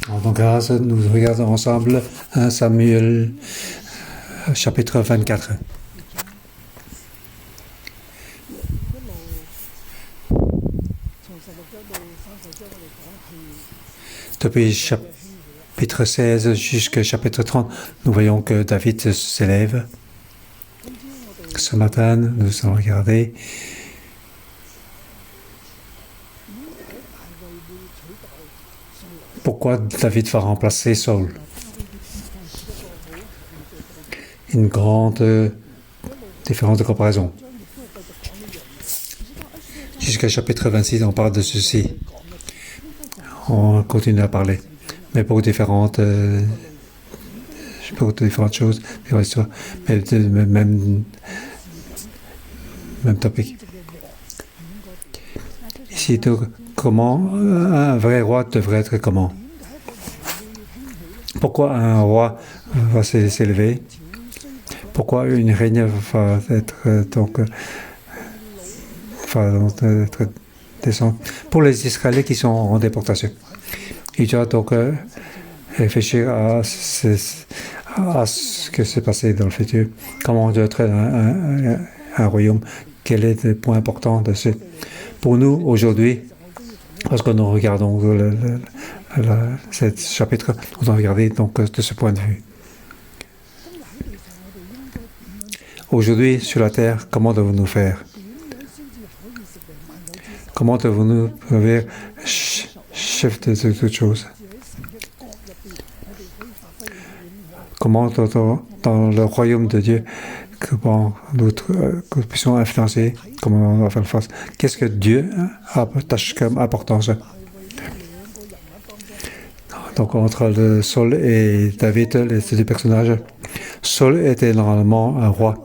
En grâce, nous regardons ensemble 1 Samuel chapitre 24. Depuis chapitre 16 jusqu'au chapitre 30, nous voyons que David s'élève. Ce matin, nous allons regarder pourquoi David va remplacer Saul. Une grande différence de comparaison. Jusqu'au chapitre 26, on parle de ceci. On continue à parler. Mais pour différentes choses, différentes histoires, mais même topic. Ici, comment un vrai roi devrait être comment? Pourquoi un roi va s'élever? Pourquoi une reine va être descendre? Pour les Israéliens qui sont en déportation. Il doit donc réfléchir à ce que s'est passé dans le futur. Comment doit être un royaume? Quel est le point important de ce? Pour nous, aujourd'hui, parce que nous regardons ce chapitre, nous allons regarder donc de ce point de vue. Aujourd'hui, sur la terre, comment devons-nous faire? Comment devons-nous devenir chef de toutes choses? Comment dans le royaume de Dieu, comment nous puissions influencer, comment on va faire face? Qu'est-ce que Dieu attache comme importance? Donc entre le Saul et David, les deux personnages, Saul était normalement un roi.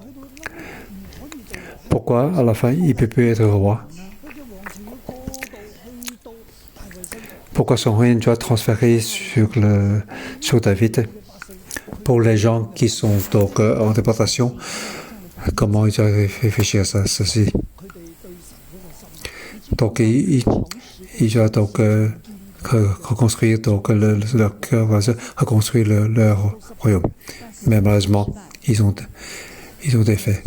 Pourquoi à la fin il ne peut plus être roi? Pourquoi son règne doit transférer sur David? Pour les gens qui sont donc en déportation, comment ils doivent réfléchir à ceci? Donc ils doivent donc reconstruire donc leur cœur, reconstruire leur royaume. Mais malheureusement, ils ont des faits.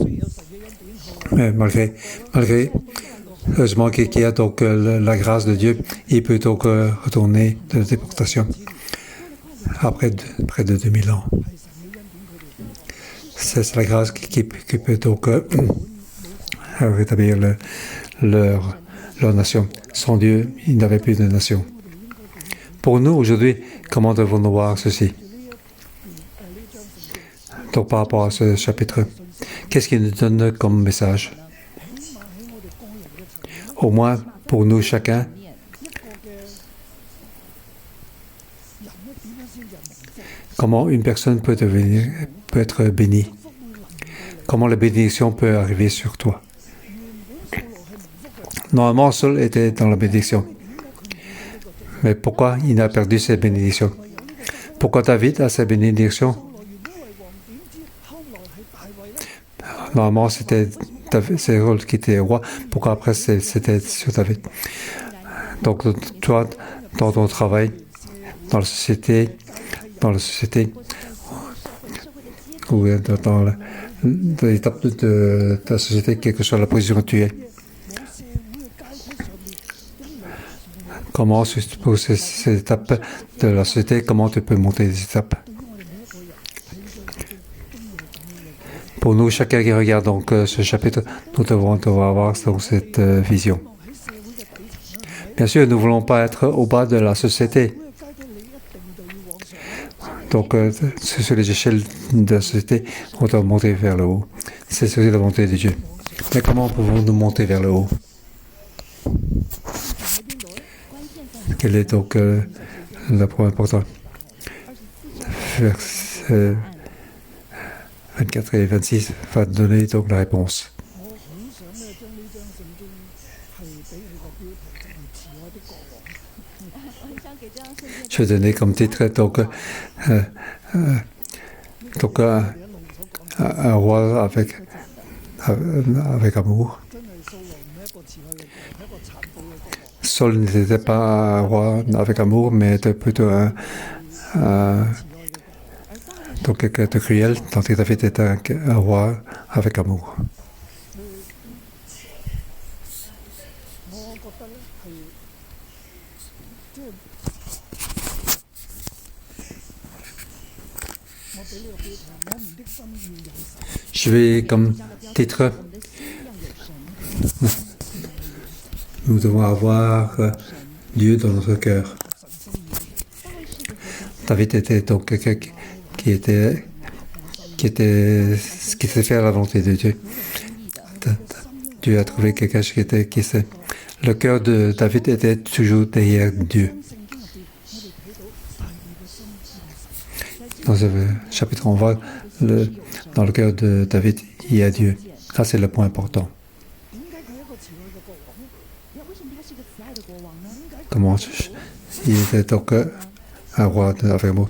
Mais malgré heureusement qu'il y a donc la grâce de Dieu, il peut donc retourner de la déportation après près de 2000 ans. C'est la grâce qui peut donc rétablir leur nation. Sans Dieu, il n'avait plus de nation. Pour nous, aujourd'hui, comment devons-nous voir ceci? Donc, par rapport à ce chapitre, qu'est-ce qu'il nous donne comme message? Au moins, pour nous, chacun, comment une personne peut être bénie? Comment la bénédiction peut arriver sur toi? Normalement, Saul était dans la bénédiction. Mais pourquoi il a perdu ses bénédictions? Pourquoi David a ses bénédictions? Normalement, c'était Saul qui était roi. Pourquoi après c'était sur David? Donc, toi, dans ton travail, dans la société, ou dans l'étape de ta société, quelle que soit la position où tu es. Comment, pour ces étapes de la société, comment tu peux monter les étapes? Pour nous, chacun qui regarde donc ce chapitre, nous devons avoir donc cette vision. Bien sûr, nous ne voulons pas être au bas de la société. Donc, sur les échelles de la société, on doit monter vers le haut. C'est la volonté de Dieu. Mais comment pouvons-nous monter vers le haut? Quel est donc le point important? Versets 24 et 26 va donner donc la réponse. Je vais donner comme titre donc un roi avec amour. Saul n'était pas un roi avec amour, mais était plutôt donc quelqu'un de cruel, tandis que David était un roi avec amour. Je vais comme titre, nous devons avoir Dieu dans notre cœur. David était donc quelqu'un qui s'est fait à la volonté de Dieu. Dieu a trouvé quelqu'un qui sait. Le cœur de David était toujours derrière Dieu. Dans ce chapitre, on voit dans le cœur de David, il y a Dieu. Ça, c'est le point important. Comment il était donc un roi avec moi,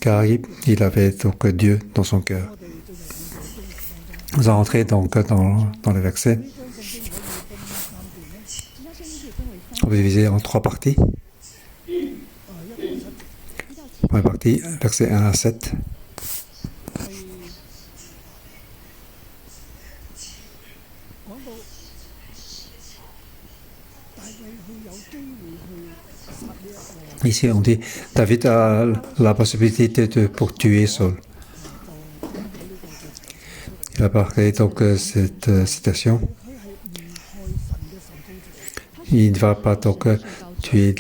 car il avait donc Dieu dans son cœur. Nous allons entrer donc dans les versets. On va diviser en 3 parties. Première partie, versets 1 à 7. Ici, on dit David a la possibilité pour tuer Saul. Il a parlé donc cette citation. Il ne va pas donc tuer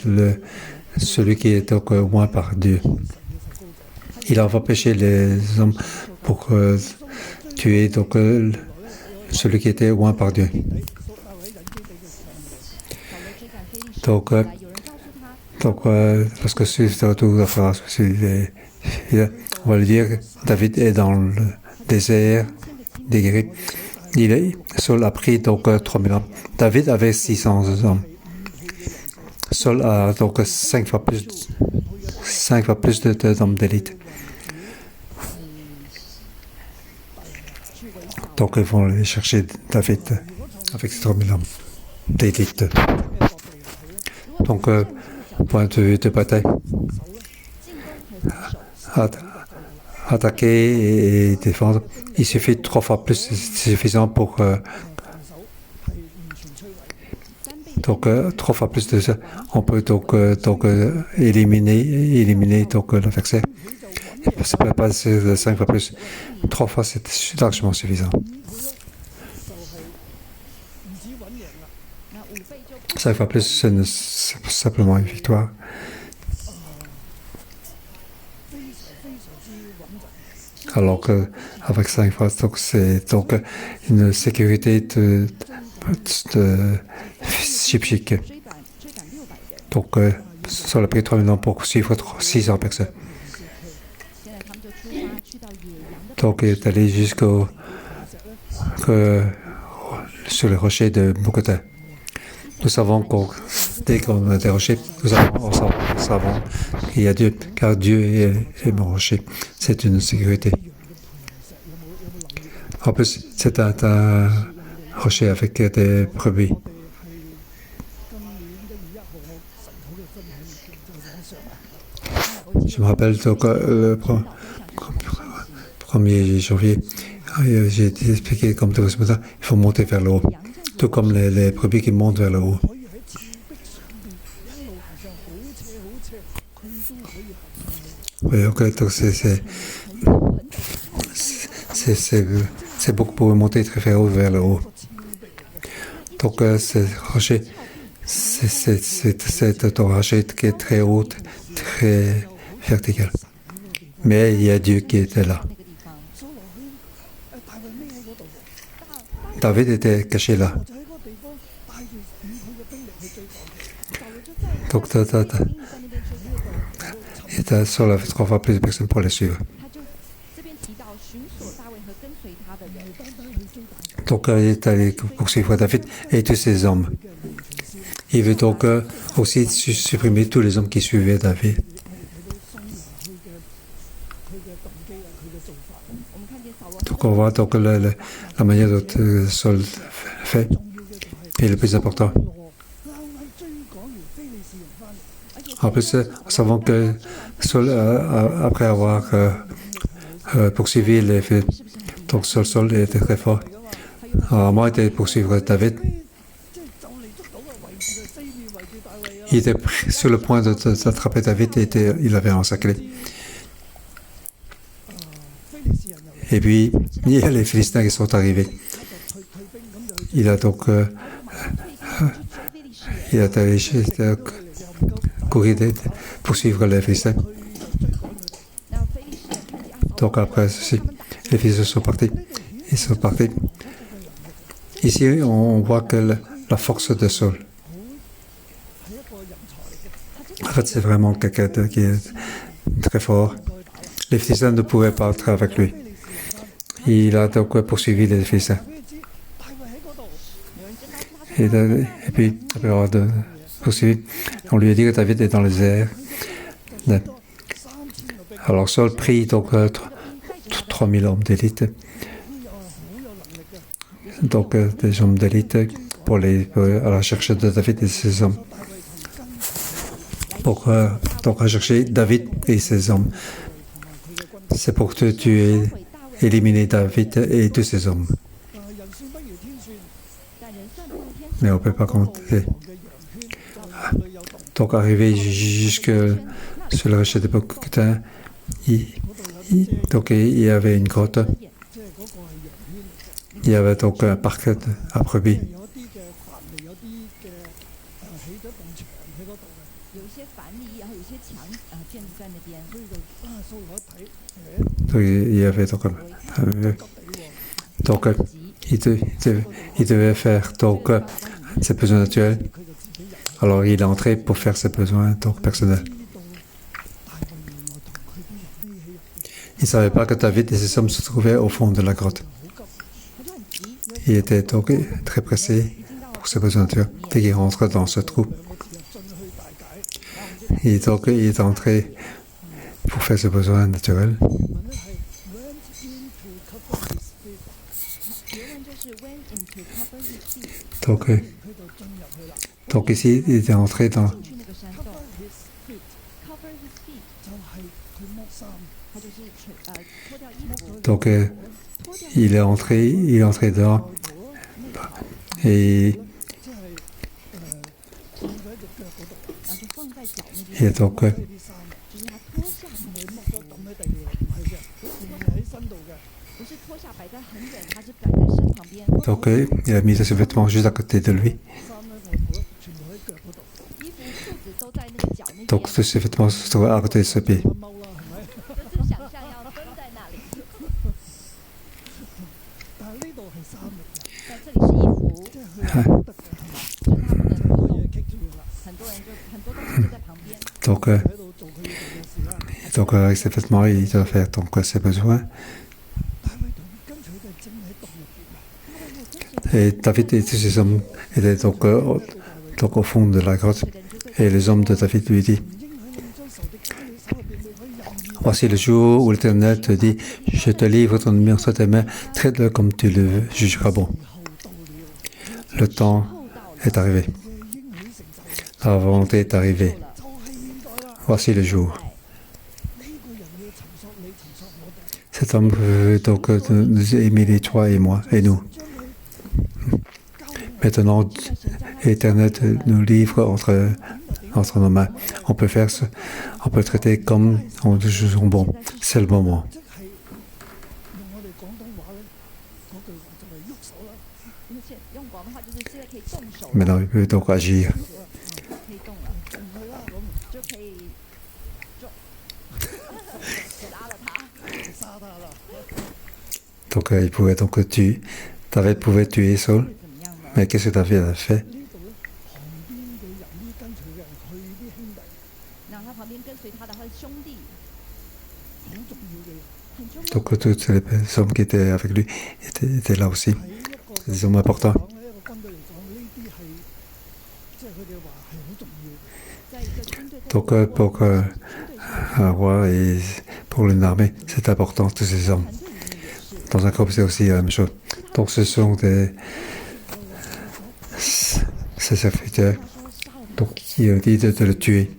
celui qui est donc loin par Dieu. Il va empêcher les hommes pour tuer donc celui qui était loin par Dieu. Donc lorsque c'est autour de la phrase, on va lui dire David est dans le désert déguerri. Saul a pris donc 3000 hommes. David avait 600 hommes. Saul a donc 5 fois plus d'hommes d'élite. Donc ils vont aller chercher David avec ses 3000 hommes d'élite. Donc, point de vue de bataille, attaquer et défendre, il suffit 3 fois plus, c'est suffisant pour donc 3 fois plus de ça. On peut donc éliminer donc l'adversaire. Ça peut pas 5 fois plus, 3 fois c'est largement suffisant. 5 fois plus, c'est simplement une victoire. Alors qu'avec 5 fois, c'est donc une sécurité de chic. Donc, ça a pris 3 000 ans pour suivre 600 personnes. Donc, il est allé sur les rochers de Bogota. Nous savons que dès qu'on a des rochers, nous savons qu'il y a Dieu, car Dieu est mon rocher. C'est une sécurité. En plus, c'est un rocher avec des brebis. Je me rappelle donc, le 1er janvier, j'ai expliqué comme tout ce matin, il faut monter vers le haut. Tout comme les brebis qui montent vers le haut. Oui, ok, donc c'est beaucoup pour monter très haut vers le haut. Donc, ce rocher, c'est un rocher qui est très haut, très vertical. Mais il y a Dieu qui était là. David était caché là. Donc, Saul avait 3 fois plus de personnes pour les suivre. Donc, il est allé poursuivre David et tous ses hommes. Il veut donc aussi supprimer tous les hommes qui suivaient David. Donc, on voit donc la manière dont Saul fait. Et le plus important, En plus, nous savons que Saul, après avoir poursuivi les faits, donc Saul était très fort. Moi, était poursuivre David. Il était sur le point d'attraper David et il l'avait encerclé. Et puis, il y a les Philistins qui sont arrivés. Il a donc couru poursuivre les Philistins. Donc après ceci, les Philistins sont partis. Ils sont partis. Ici, on voit que la force de Saul. En fait, c'est vraiment quelqu'un qui est très fort. Les Philistins ne pouvaient pas être avec lui. Il a donc poursuivi les Philistins. Et puis, après avoir poursuivi, on lui a dit que David est dans les airs. Alors Saul prit donc 3000 hommes d'élite. Donc des hommes d'élite pour à la recherche de David et ses hommes. Pour rechercher David et ses hommes. C'est pour tuer, éliminer David et tous ses hommes. Mais on ne peut pas compter. Donc arrivé jusque sur le rocher de Bocquetin, donc il y avait une grotte. Il y avait donc un parc à brebis. Donc, il y avait donc il devait faire donc ses besoins naturels. Alors il est entré pour faire ses besoins donc personnels. Il ne savait pas que David et ses hommes se trouvaient au fond de la grotte. Il était donc très pressé pour ses besoins naturels. Dès qu'il rentre dans ce trou, il est entré pour faire ses besoins naturels. Donc ici, il était entré dans... Donc il est entré dedans et donc il a mis ses vêtements juste à côté de lui. Donc tous ses vêtements se trouvaient à côté de ses pieds. Donc avec ses vêtements, il doit faire donc ses besoins. Et David et tous ses hommes étaient donc au fond de la grotte. Et les hommes de David lui disent: voici le jour où l'Éternel te dit, je te livre ton ennemi entre tes mains, traite-le comme tu le jugeras bon. Le temps est arrivé. La volonté est arrivée. Voici le jour. Cet homme veut donc nous aimer, toi et moi, et nous. Maintenant, l'Éternel nous livre entre nos mains. On peut faire ça, on peut traiter comme on juge bon. C'est le moment. Maintenant, il peut donc agir. Donc, il pouvait donc tuer. David pouvait tuer Saul. Mais qu'est-ce que David a fait? Donc, toutes les personnes qui étaient avec lui étaient là aussi. C'est des hommes importants. Donc, pour un roi et pour une armée, c'est important, tous ces hommes. Dans un groupe, c'est aussi la même chose. Donc, ce sont ces serviteurs donc, qui ont dit de le tuer.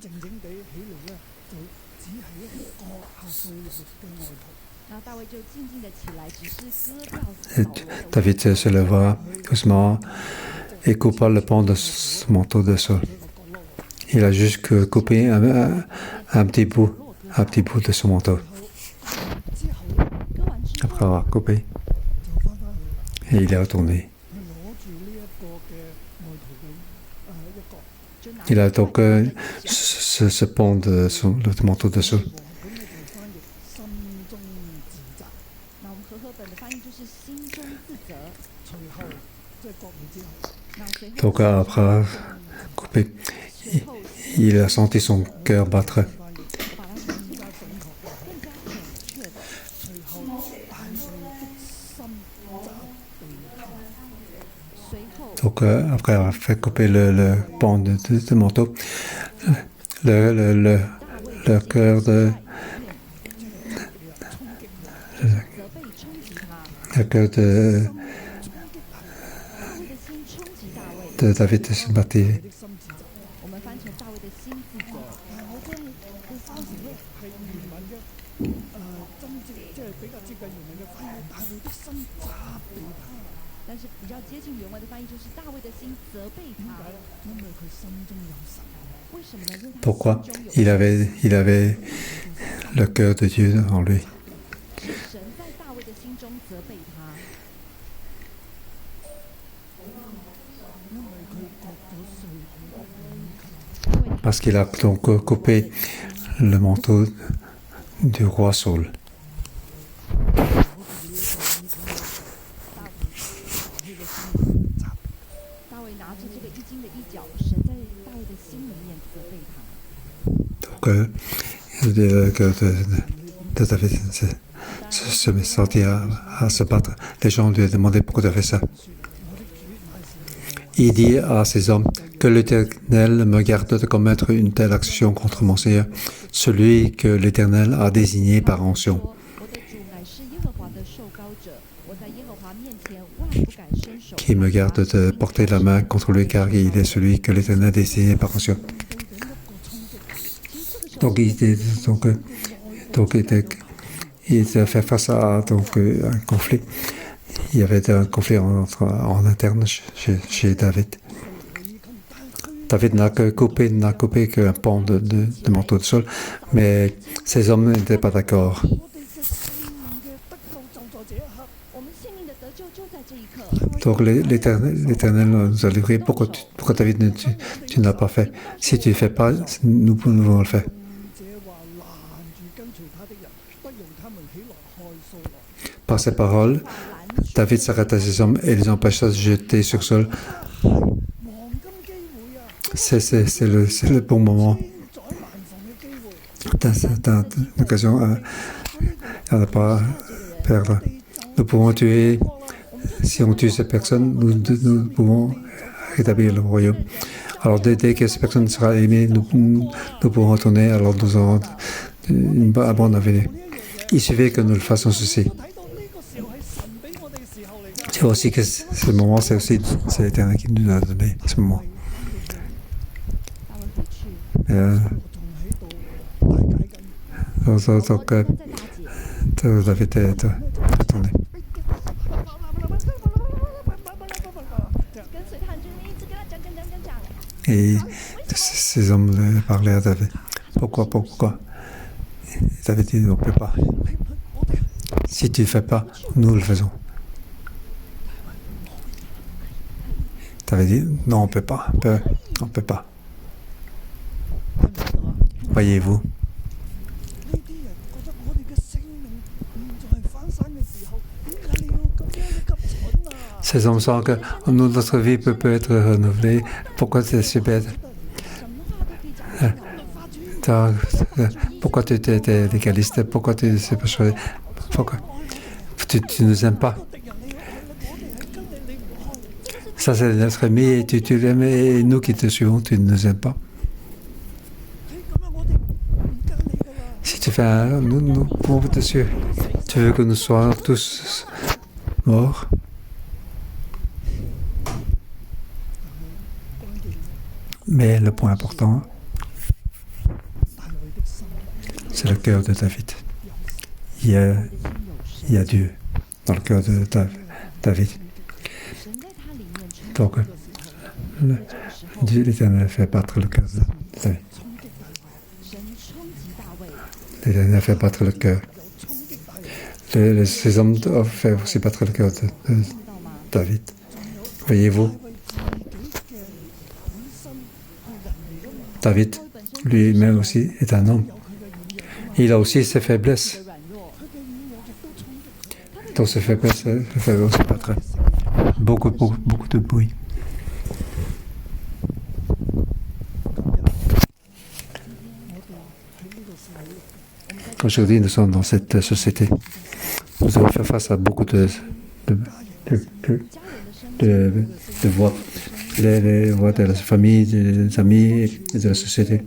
Et David se leva doucement et coupa le pan de son manteau de sol. Il a juste coupé un petit bout de son manteau. Après avoir coupé, et il est retourné. Il a donc ce pan de le manteau de sol. Donc après avoir coupé, il a senti son cœur battre. Donc après avoir fait couper le pan de manteau, le cœur de David se battait. Pourquoi? Il avait le cœur de Dieu en lui. Parce qu'il a donc coupé le manteau du roi Saul. Donc, le cœur de David se met sorti à se battre. Les gens lui demandaient pourquoi tu as fait ça. Il dit à ses hommes que l'Éternel me garde de commettre une telle action contre mon Seigneur, celui que l'Éternel a désigné par onction. Qui me garde de porter la main contre lui, car il est celui que l'Éternel a désigné par onction. Donc il était fait face à un conflit. Il y avait un conflit en interne chez David. David n'a coupé qu'un pan de manteau de sol, mais ses hommes n'étaient pas d'accord. Donc l'Éternel nous a livré. Pourquoi David tu n'as pas fait? Si tu ne fais pas, nous pouvons le faire. Par ces paroles, David s'arrête à ses hommes et les empêcha de se jeter sur le sol. C'est le bon moment. C'est une occasion à ne pas perdre. Nous pouvons tuer, si on tue ces personnes, nous pouvons rétablir le royaume. Alors dès que cette personne sera aimée, nous pourrons retourner, alors nous aurons un bon avenir. Il suffit que nous le fassions ceci. C'est aussi que ce moment, c'est l'Éternel qui nous a donné ce moment. Donc, David est retourné. Et ces hommes parlaient à David. Pourquoi? David dit, on ne peut pas. Si tu ne fais pas, nous le faisons. David dit, non, on ne peut pas. On ne peut pas. Voyez-vous, ces hommes sentent que notre vie peut être renouvelée. Pourquoi c'est si bête? Pourquoi tu es légaliste? Pourquoi tu ne sais pas choisir? Pourquoi tu ne nous aimes pas? Ça, c'est notre ami et tu l'aimes et nous qui te suivons, tu ne nous aimes pas. Si tu fais nous pouvons te suivre. Tu veux que nous soyons tous morts? Mais le point important, c'est le cœur de David. Il y a Dieu dans le cœur de David. Donc, l'Éternel fait battre le cœur de David. L'Éternel fait battre le cœur. Ces hommes doivent faire aussi battre le cœur de David. Voyez-vous, David lui-même aussi est un homme. Il a aussi ses faiblesses. Dans ses faiblesses, il fait aussi battre beaucoup de bruit. Aujourd'hui, nous sommes dans cette société. Nous devons faire face à beaucoup de voix. Les voix de la famille, des amis et de la société.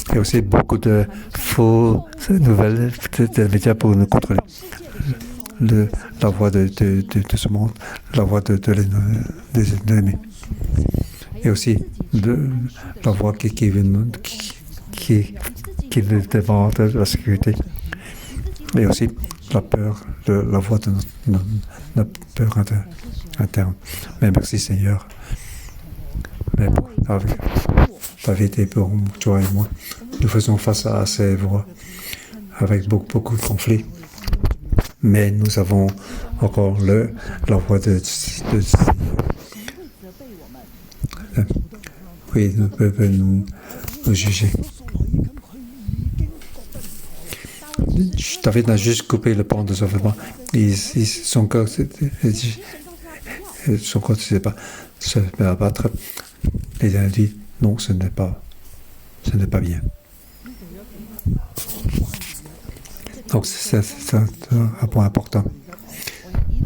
Il y a aussi beaucoup de fausses nouvelles de médias pour nous contrôler. La voix de ce monde, la voix des ennemis. Et aussi la voix qui nous demande la sécurité. Et aussi la peur, la voix de notre peur interne. Mais merci Seigneur. Mais pour David et pour toi et moi, nous faisons face à ces voix avec beaucoup de conflits. Mais nous avons encore la voix de oui, nous peuvent nous juger. David n'a juste coupé le pan de son vêtement. Son corps ne sait pas se abattre. Et il a dit non, ce n'est pas bien. Donc c'est un point important.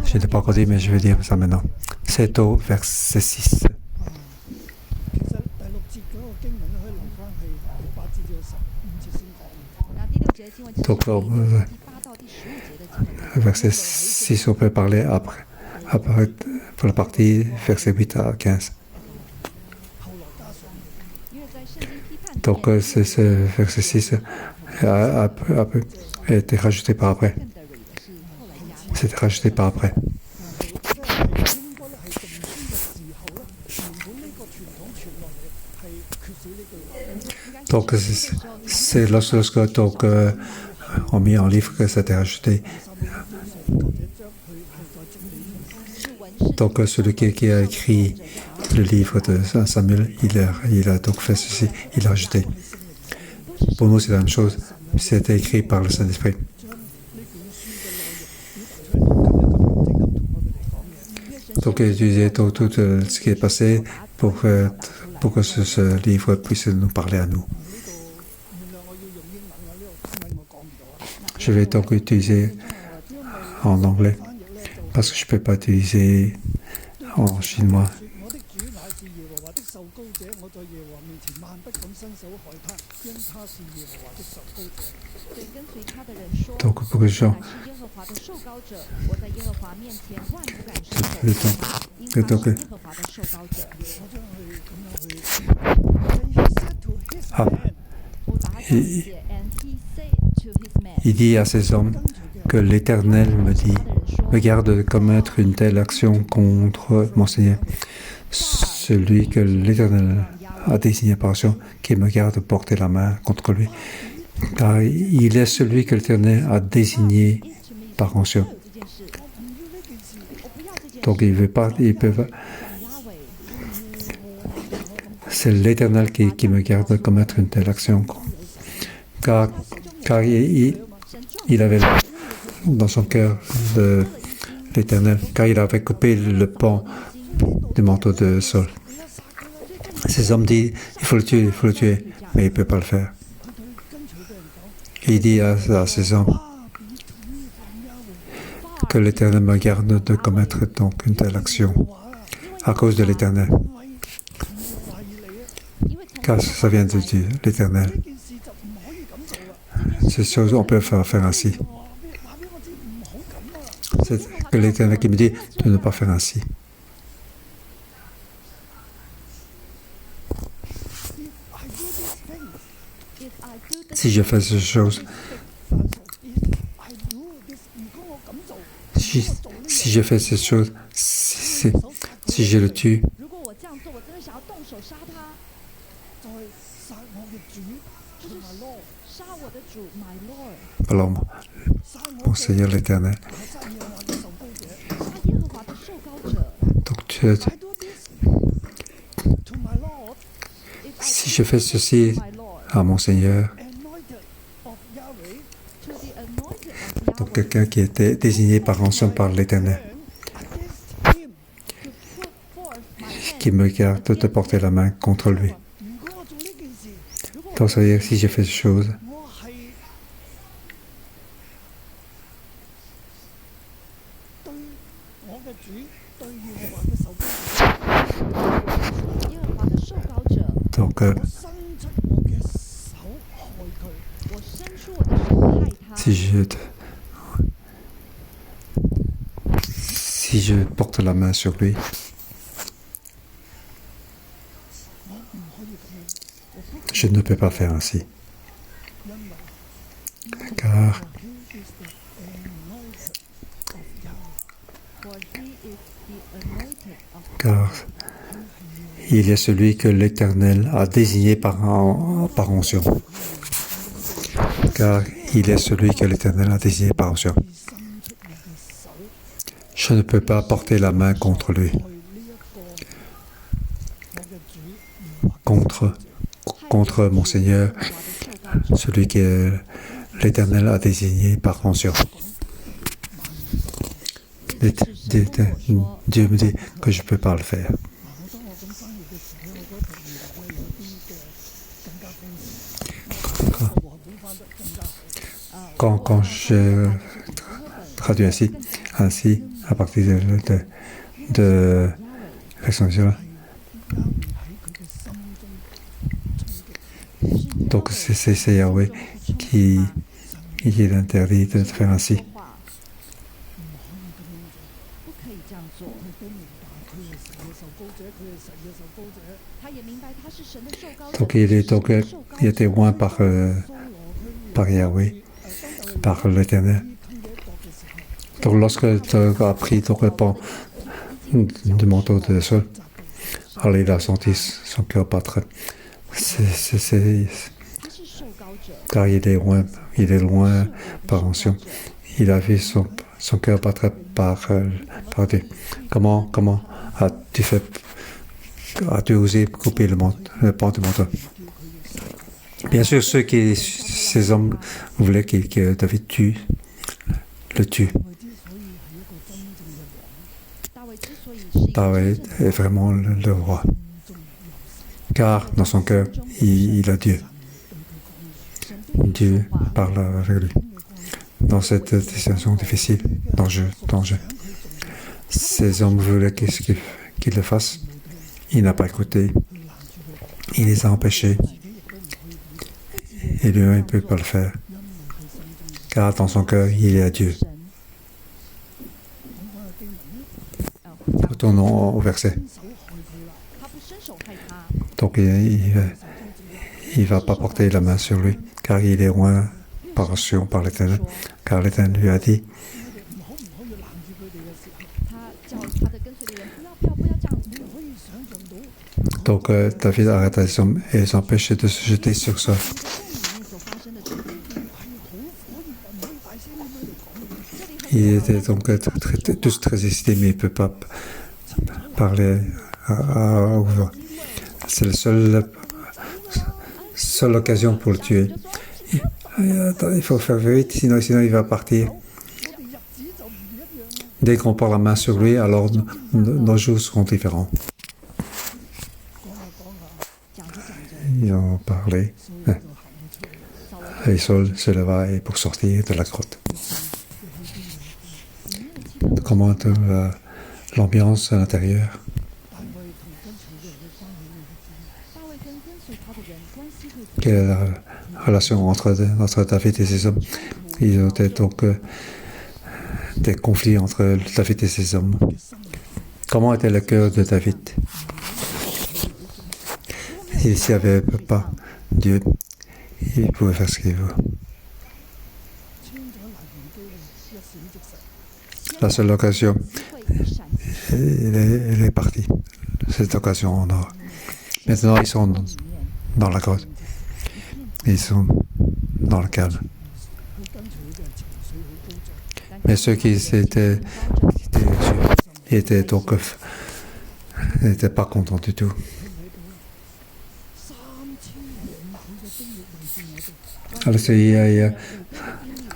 Je ne l'ai pas encore dit, mais je vais dire ça maintenant. C'est au verset 6. Donc, verset 6, on peut parler après pour la partie verset 8 à 15. Donc, ce verset 6 a été rajouté par après. C'était rajouté par après. Donc, c'est lorsque on met en livre que ça a été rajouté. Donc, celui qui a écrit le livre de Samuel, il a donc fait ceci, il a rajouté. Pour nous, c'est la même chose. C'était écrit par le Saint-Esprit. Donc, utiliser tout ce qui est passé pour que ce livre puisse nous parler à nous. Je vais donc utiliser en anglais parce que je ne peux pas utiliser en chinois. Donc, pour que les gens le temps que il dit à ces hommes que l'Éternel me garde de commettre une telle action contre mon Seigneur. Celui que l'Éternel a désigné par action, qui me garde de porter la main contre lui. Car il est celui que l'Éternel a désigné par action. Donc il peut pas. C'est l'Éternel qui me garde de commettre une telle action. Car il avait dans son cœur de l'Éternel, car il avait coupé le pan du manteau de Saul. Ces hommes disent, il faut le tuer, mais il ne peut pas le faire. Il dit à ces hommes que l'Éternel me garde de commettre donc une telle action à cause de l'Éternel. Car ça vient de Dieu, l'Éternel. Ces choses, on peut faire ainsi. C'est que l'Éternel qui me dit de ne pas faire ainsi. Si je fais cette chose, si je fais cette chose, si je le tue, alors mon Seigneur l'Éternel, donc si je fais ceci à mon Seigneur, donc quelqu'un qui était désigné par rançon par l'Éternel, qui me garde de porter la main contre lui. Donc ça veut dire que si je fais cette chose, donc si je porte la main sur lui, je ne peux pas faire ainsi. Car il y a celui que l'Éternel a désigné par onction. Car il est celui que l'Éternel a désigné par onction. Je ne peux pas porter la main contre lui. Contre mon Seigneur, celui que l'Éternel a désigné par onction. Dieu me dit que je ne peux pas le faire. Quand je traduis ainsi à partir de l'expression-là, donc c'est Yahweh qui est interdit de faire ainsi. Donc il était loin par Yahweh, par l'Éternel. Donc lorsque tu as pris ton repas du manteau de sol, alors il a senti son cœur battre. Car il est loin par onction. Il a vu son cœur battre par Dieu. Comment as-tu osé couper le pan du manteau? Bien sûr, ces hommes voulaient que David le tue. David est vraiment le roi. Car dans son cœur, il a Dieu. Dieu parle avec lui. Dans cette situation difficile, d'enjeu. Ces hommes voulaient qu'il le fasse. Il n'a pas écouté. Il les a empêchés. Et lui-même ne peut pas le faire. Car dans son cœur, il est à Dieu. Retournons au verset. Donc il ne va pas porter la main sur lui, car il est loin par onction par l'Éternel. Car l'Éternel lui a dit, donc David arrête les hommes et les empêche de se jeter sur ça. Il était donc tous très excités, mais il ne peut pas parler à voix. C'est la seule occasion pour le tuer. Il faut faire vite, sinon il va partir. Dès qu'on porte la main sur lui, alors nos jours seront différents. Ils ont parlé. Et Saul se leva pour sortir de la grotte. Comment l'ambiance à l'intérieur? Quelle est la relation entre David et ses hommes? Ils ont été donc des conflits entre David et ses hommes. Comment était le cœur de David? S'il n'y avait pas Dieu, il pouvait faire ce qu'il veut. La seule occasion, elle est partie. Cette occasion en or. Maintenant, ils sont dans la grotte. Ils sont dans le calme. Mais ceux qui étaient donc n'étaient pas contents du tout. Alors il y a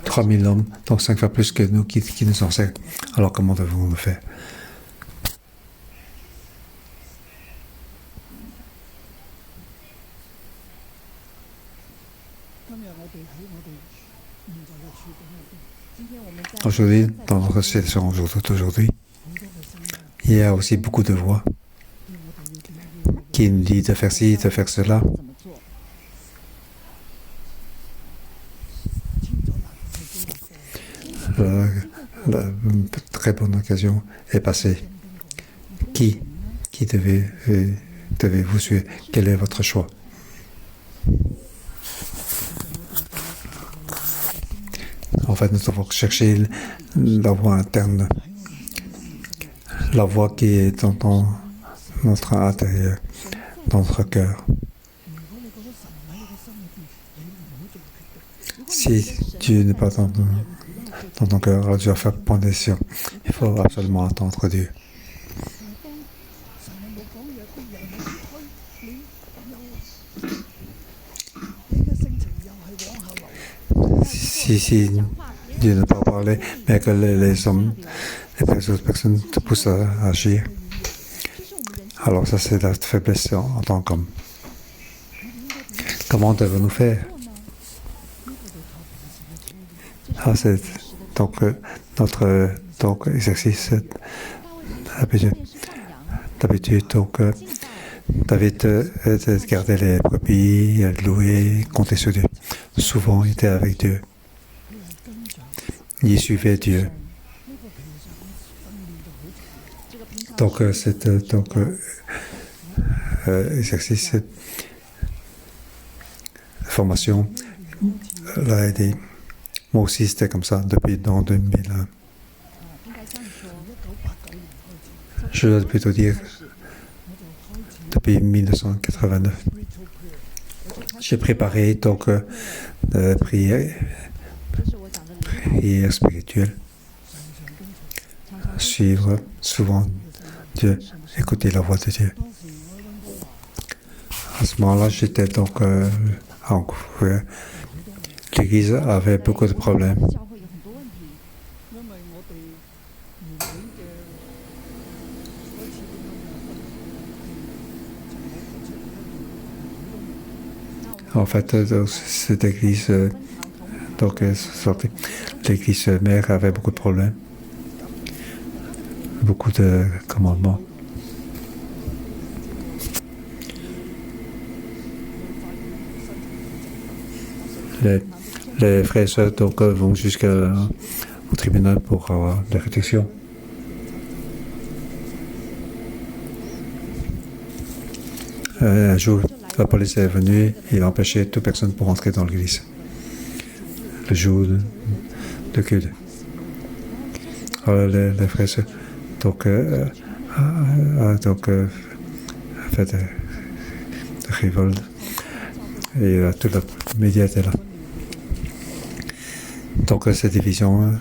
3000 hommes, donc 5 fois plus que nous qui nous enseignent. Alors comment devons-nous le faire? Aujourd'hui, dans notre situation d'aujourd'hui, il y a aussi beaucoup de voix qui nous disent de faire ci, de faire cela. La très bonne occasion est passée. Qui devez-vous suivre? Quel est votre choix? En fait, nous devons chercher la voix interne, la voix qui est dans notre intérieur, dans notre cœur. Si Dieu n'est pas dans ton cœur, alors tu dois faire prendre des décisions. Il faut absolument attendre Dieu. Si Dieu n'a pas parlé, mais que les hommes, les autres personnes te poussent à agir, alors ça c'est la faiblesse en tant qu'homme. Comment devons-nous faire? C'est donc notre exercice d'habitude. Donc, David de garder les brebis, louer, compter sur Dieu. Souvent, il était avec Dieu. Il suivait Dieu. Donc, cet exercice de formation l'a aidé. Moi aussi, c'était comme ça depuis 2001. Je dois plutôt dire depuis 1989. J'ai préparé donc prière spirituelle, suivre souvent Dieu, écouter la voix de Dieu. À ce moment-là, j'étais donc en couvert. L'Église avait beaucoup de problèmes. En fait, cette église, l'église mère avait beaucoup de problèmes, beaucoup de commandements. Les frères et sœurs vont jusqu'au tribunal pour avoir des réductions. Un jour, la police est venue et a empêché toute personne pour entrer dans l'église. Le jour de culte. Alors les frères et sœurs fait des révoltes et tout le média était là. Donc cette division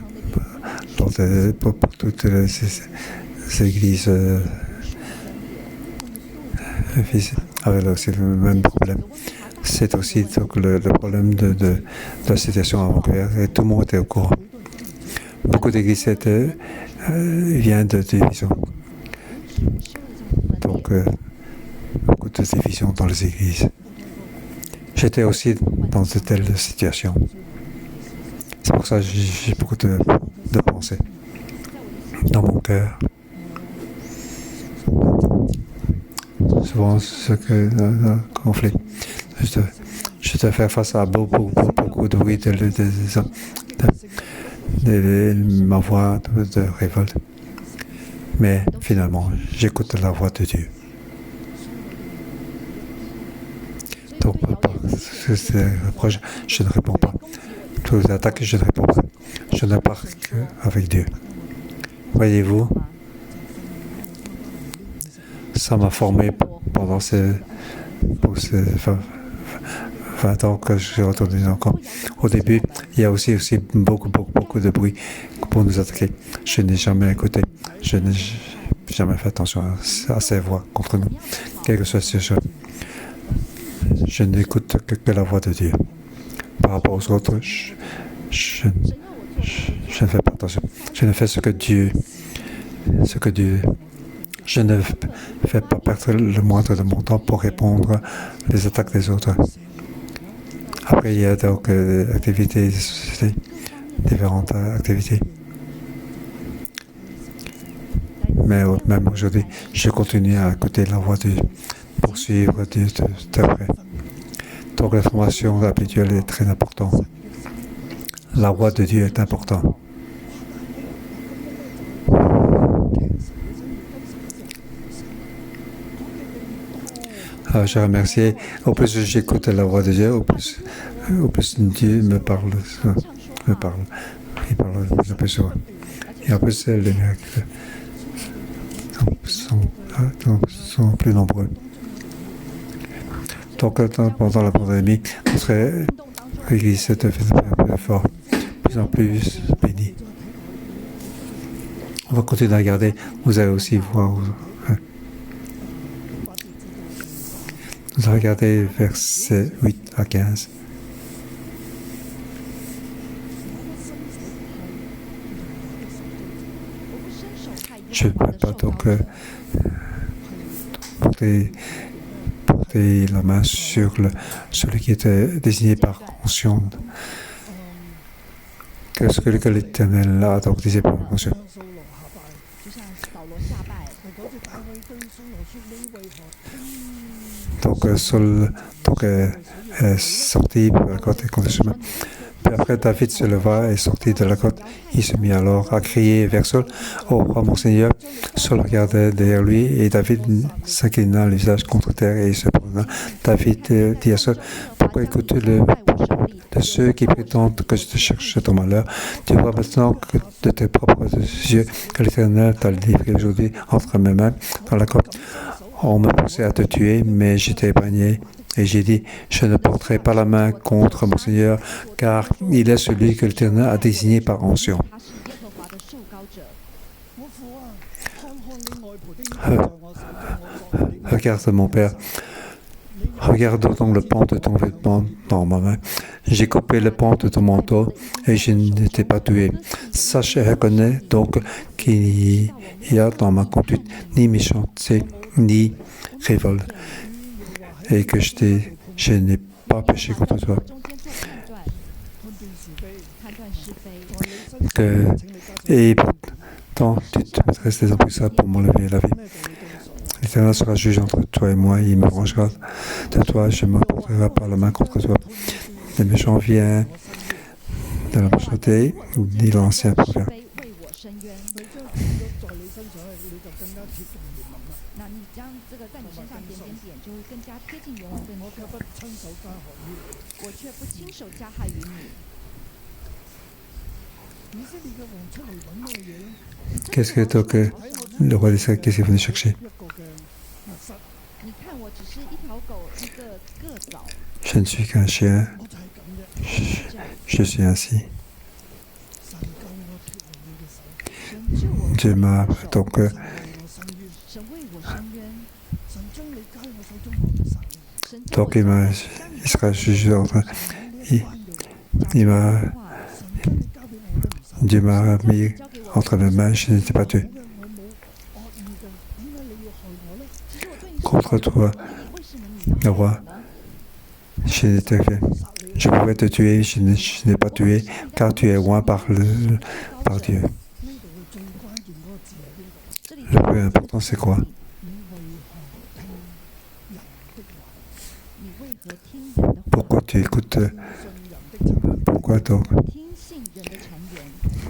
pour toutes ces églises avait aussi le même problème. C'est aussi le problème de la situation à Vancouver et tout le monde était au courant. Beaucoup d'églises viennent de division. Donc beaucoup de divisions dans les églises. J'étais aussi dans de telles situations. C'est pour ça que j'ai beaucoup de pensées dans mon cœur. Souvent, ce que conflit. Je dois faire face à beaucoup de bruit ma voix de révolte. Mais finalement, j'écoute la voix de Dieu. Donc, ces reproches, je ne réponds pas. Toutes les attaques, je ne réponds pas. Je ne parle qu'avec Dieu. Voyez-vous, ça m'a formé pendant ces 20 ans que j'ai entendu encore. Au début, il y a aussi beaucoup de bruit pour nous attaquer. Je n'ai jamais écouté. Je n'ai jamais fait attention à ces voix contre nous. Quelle que soit ce chose, je n'écoute que la voix de Dieu. Par rapport aux autres, je ne fais pas attention. Je ne fais ce que Dieu. Je ne fais pas perdre le moindre de mon temps pour répondre aux attaques des autres. Après, il y a donc activités, différentes activités. Mais même aujourd'hui, je continue à écouter la voix de Dieu, poursuivre Dieu de près. Donc la formation habituelle est très importante. La voix de Dieu est importante. Je remercie. Au plus j'écoute la voix de Dieu, au plus Dieu me parle. Il parle de plus souvent. Et en plus, les miracles sont plus nombreux. Donc, pendant la pandémie, notre Église est devenue plus fort, de plus en plus bénie. On va continuer à regarder. Vous allez aussi voir. Vous allez regarder versets 8 à 15. Je ne peux pas donc porter la main sur celui qui était désigné par conscience. Qu'est-ce que l'Éternel a donc désigné par conscience? Donc Saul est sorti de la côte contre le chemin. Puis après, David se leva et sortit de la côte. Il se mit alors à crier vers Saul. « Oh, roi mon Seigneur !» Saul regardait derrière lui et David s'inclina le visage contre terre et se promena. David dit à Saul, « Pourquoi écouter le propos de ceux qui prétendent que je te cherche ton malheur? Tu vois maintenant que de tes propres yeux que l'Éternel t'a livré aujourd'hui entre mes mains dans la côte. On me poussait à te tuer, mais j'étais épargné. Et j'ai dit, je ne porterai pas la main contre mon Seigneur, car il est celui que l'Éternel a désigné par onction. » Regarde mon Père, regarde donc le pan de ton vêtement dans ma main. J'ai coupé le pan de ton manteau et je n'étais pas tué. Sache et reconnais donc qu'il y a dans ma conduite ni méchanceté, ni révolte, et que je n'ai pas péché contre toi. Et pourtant, tu te maîtresses des emprunts pour m'enlever la vie. L'Éternel sera juge entre toi et moi, il me vengera de toi, je me porterai par la main contre toi. Les méchants viennent de la méchanceté, dit l'ancien proverbe. Qu'est-ce que le roi d'Israël est venu chercher? Je ne suis qu'un chien. Je suis ainsi. Dieu m'a donc il sera jugé entre. Dieu m'a mis entre mes mains, je n'étais pas tué. Contre toi, le roi, je pouvais te tuer, je n'ai pas tué, car tu es loin par Dieu. Le plus important, c'est quoi? Pourquoi tu écoutes?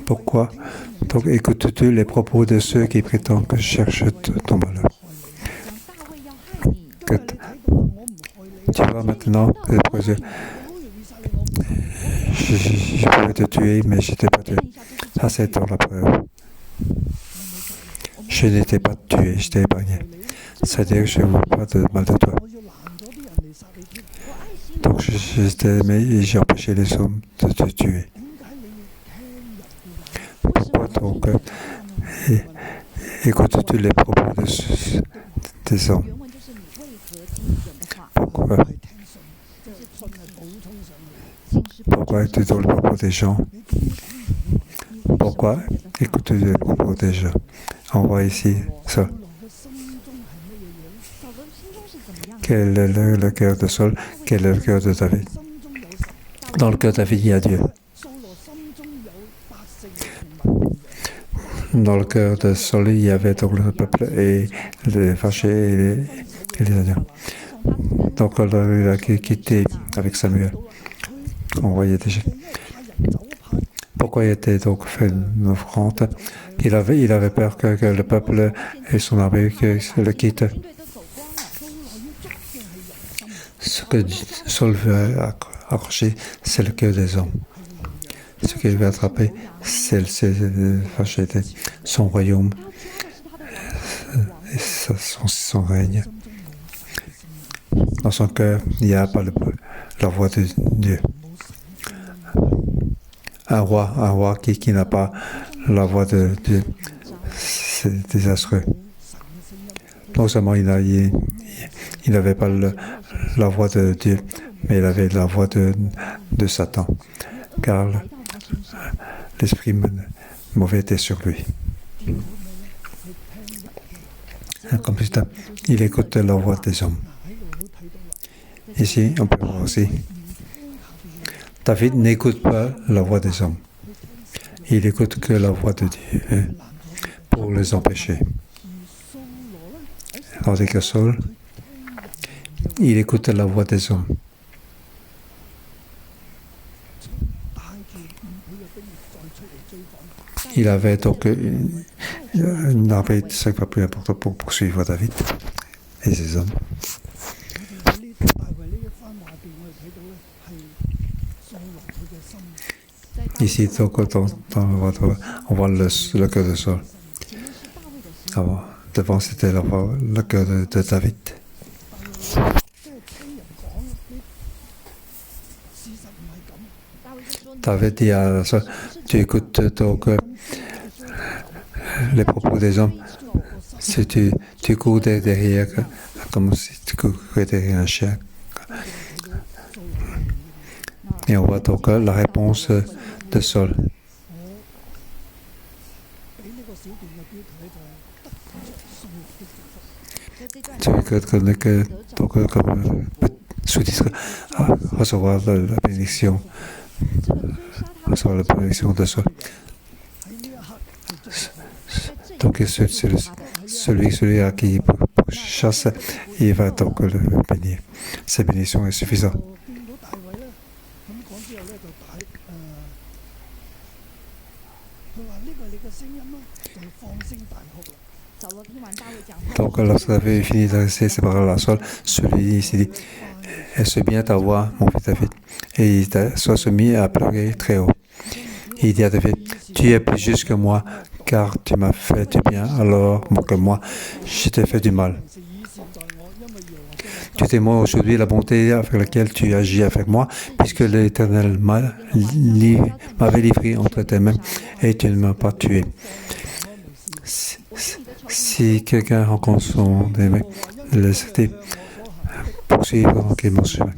Pourquoi écoutes-tu les propos de ceux qui prétendent que je cherche ton malheur? tu vois maintenant le projet. Je pouvais te tuer, mais je t'ai pas tué. Ça, c'est dans la preuve. Je n'étais pas tué, je t'ai épargné. C'est-à-dire que je ne veux pas de mal de toi. Donc, je t'ai aimé et j'ai empêché les hommes de te tuer. Pourquoi donc écoute tous les propos des hommes? Pourquoi écoutes les propos des gens? Pourquoi écoutes les propos des gens? On voit ici ça. Quel est le cœur de Saul? Quel est le cœur de David? Dans le cœur de David, il y a Dieu. Dans le cœur de Saul, il y avait donc le peuple et les fâchés et les agneaux. Donc, il a quitté avec Samuel. On voyait déjà. Pourquoi il était donc fait une offrande? Il avait peur que le peuple et son armée le quittent. Ce que Saul veut accrocher, c'est le cœur des hommes. Ce qu'il veut attraper, c'est son royaume, et son règne. Dans son cœur, il n'y a pas la voix de Dieu. Un roi qui n'a pas la voix de Dieu, c'est désastreux. Non seulement il n'avait pas la voix de Dieu, mais il avait la voix de Satan, car l'esprit mauvais était sur lui. Comme ça, il écoutait la voix des hommes. Ici, on peut voir aussi, David n'écoute pas la voix des hommes. Il écoute que la voix de Dieu pour les empêcher. Tandis que Saul, il écoute la voix des hommes. Il avait donc une armée 5 fois plus importante pour poursuivre David et ses hommes. Ici, donc, on voit le cœur de Saul. Alors, devant, c'était le cœur de David. David dit à Saul, tu écoutes donc les propos des hommes. Si tu cours derrière, comme si tu courais derrière un chien. Et on voit donc la réponse de Saul. Tu connais que donc comme sous-titre recevoir la bénédiction, recevoir la bénédiction de Saul. Donc celui à qui il chasse, il va donc le bénir. Cette bénédiction est suffisante. Donc, lorsqu'il avait fini d'adresser ses paroles à Saul, celui s'est dit, est-ce bien ta voix, mon fils David? Et il se mit à pleurer très haut. Il dit à David, tu es plus juste que moi, car tu m'as fait du bien, alors que moi, je t'ai fait du mal. Tu témoignes aujourd'hui la bonté avec laquelle tu agis avec moi, puisque l'Éternel m'avait livré entre tes mains et tu ne m'as pas tué. Si quelqu'un rencontre son aimé, laisse-le poursuivre mon chemin.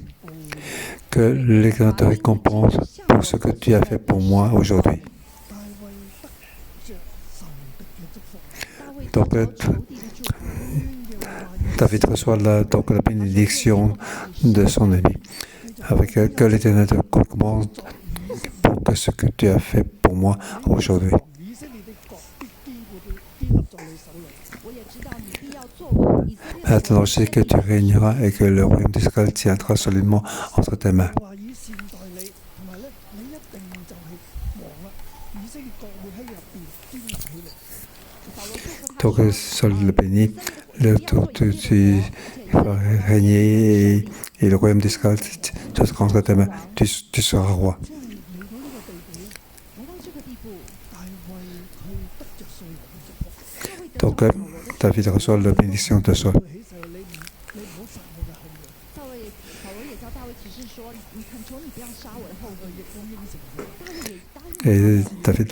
Que l'Éternel te récompense pour ce que tu as fait pour moi aujourd'hui. Donc, David reçoit la bénédiction de son ami, avec que l'Éternel te récompense pour ce que tu as fait pour moi aujourd'hui. Maintenant, je sais que tu régneras et que le royaume d'Israël tiendra solidement entre tes mains. Donc, Saul le bénit, tu vas régner et le royaume d'Israël, tu seras entre tes mains, tu seras roi. Donc, David reçoit la bénédiction de Saul. Et David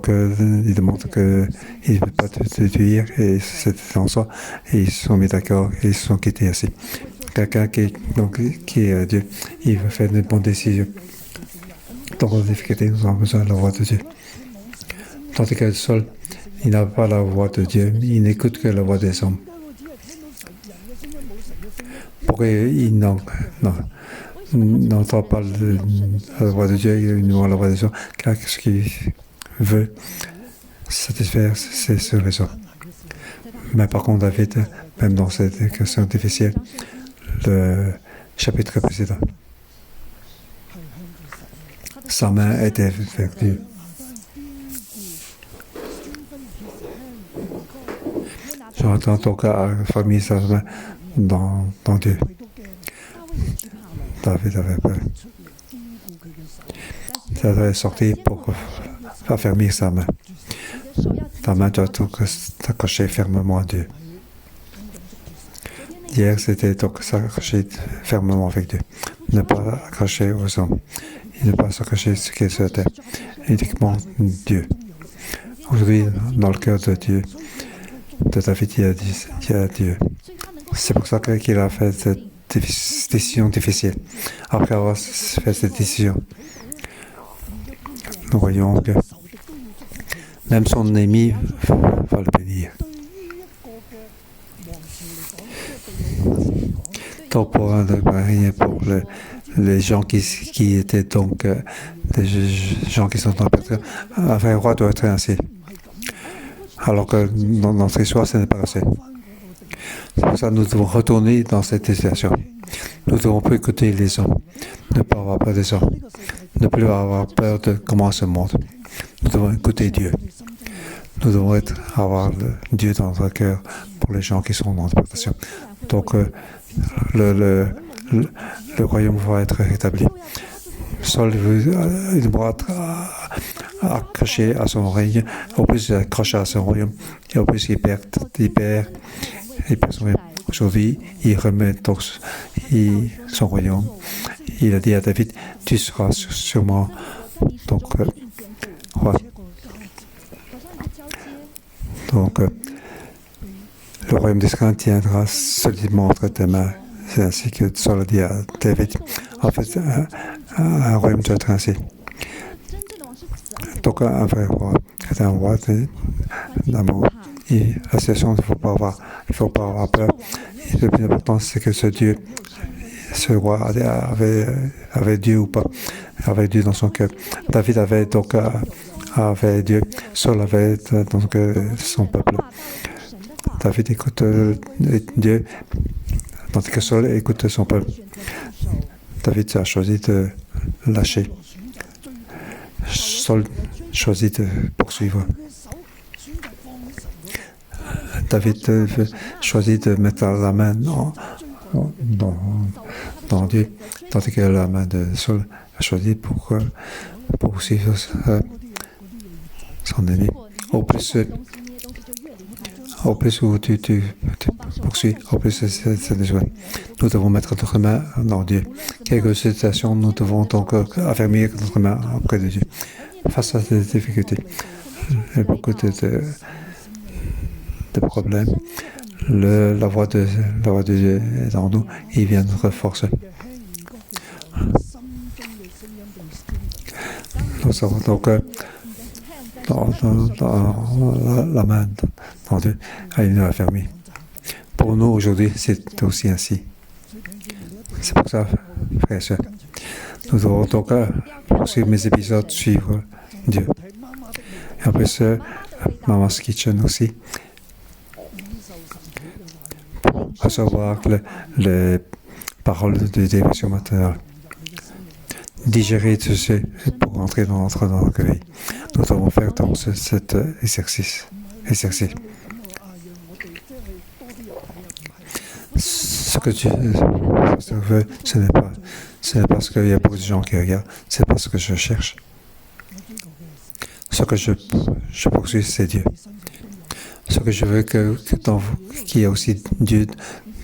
il demande qu'il ne veut pas te tuer, et c'était en soi, et ils se sont mis d'accord, et ils se sont quittés ainsi. Quelqu'un qui est Dieu, il va faire une bonne décision. Dans la difficulté, nous avons besoin de la voix de Dieu. Tandis que Saul, il n'a pas la voix de Dieu, il n'écoute que la voix des hommes. Pourquoi il n'entend pas la voix de Dieu, il ignore la voix des hommes, car ce qu'il veut satisfaire, c'est ce raison. Mais par contre, David, même dans cette question difficile, le chapitre précédent, sa main était vers Dieu. J'entends ton cas famille sa main dans Dieu. David avait peur. Ça doit sortir pour affermir sa main. Ta main doit t'accrocher fermement à Dieu. Hier, c'était donc s'accrocher fermement avec Dieu. Ne pas accrocher aux hommes. Et ne pas s'accrocher ce qui est sur la terre. Uniquement Dieu. Aujourd'hui, dans le cœur de Dieu, de David, il y a Dieu. C'est pour ça qu'il a fait cette décision difficile. Après avoir fait cette décision, nous voyons que même son ennemi va le bénir. Donc pour les gens qui étaient donc des gens qui sont dans la patrie, un vrai roi doit être ainsi. Alors que dans notre histoire, ce n'est pas assez. C'est pour ça que nous devons retourner dans cette situation. Nous ne devons plus écouter les hommes, ne pas avoir peur des hommes, ne plus avoir peur de comment ce monde. Nous devons écouter Dieu. Nous devons avoir Dieu dans notre cœur pour les gens qui sont dans la situation. Donc, le royaume va être rétabli. Saul il doit être accroché à son règne, au plus il est accroché à son royaume, et au plus il perd son royaume. Aujourd'hui, il remet donc son royaume. Il a dit à David, tu seras sûrement donc roi. Donc, le royaume d'Israël tiendra solidement entre tes mains. C'est ainsi que Saul a dit à David. En fait, un royaume doit être ainsi. Donc, un vrai roi est un roi d'amour. Et la situation, il ne faut pas avoir peur. Et le plus important, c'est que ce roi avait Dieu ou pas, avait Dieu dans son cœur. David avait donc avait Dieu. Saul avait donc son peuple. David écoute Dieu, tandis que Saul écoute son peuple. David a choisi de lâcher. Saul choisit de poursuivre. David choisit de mettre la main dans Dieu, tandis que la main de Saul a choisi pour poursuivre son ennemi. Au plus où tu poursuis, au plus c'est déjoué. Nous devons mettre notre main dans Dieu. Quelques situations, nous devons donc affermir notre main auprès de Dieu. Face à ces difficultés, et beaucoup de problèmes, la voix de Dieu est en nous, il vient nous renforcer. Nous avons donc la main dans Dieu, elle nous a fermé. Pour nous, aujourd'hui, c'est aussi ainsi. C'est pour ça, frères et sœurs, nous devons donc poursuivre mes épisodes, suivre Dieu. Et après ça, Mama's Kitchen aussi, pour recevoir les paroles de dévotion maternelle. Digérer tout ça pour entrer dans notre vie. nous devons faire dans cet exercice. Ce que tu veux, ce n'est pas parce qu'il y a beaucoup de gens qui regardent, c'est parce que je cherche. Ce que je poursuis, c'est Dieu. Ce que je veux qu'il y ait aussi Dieu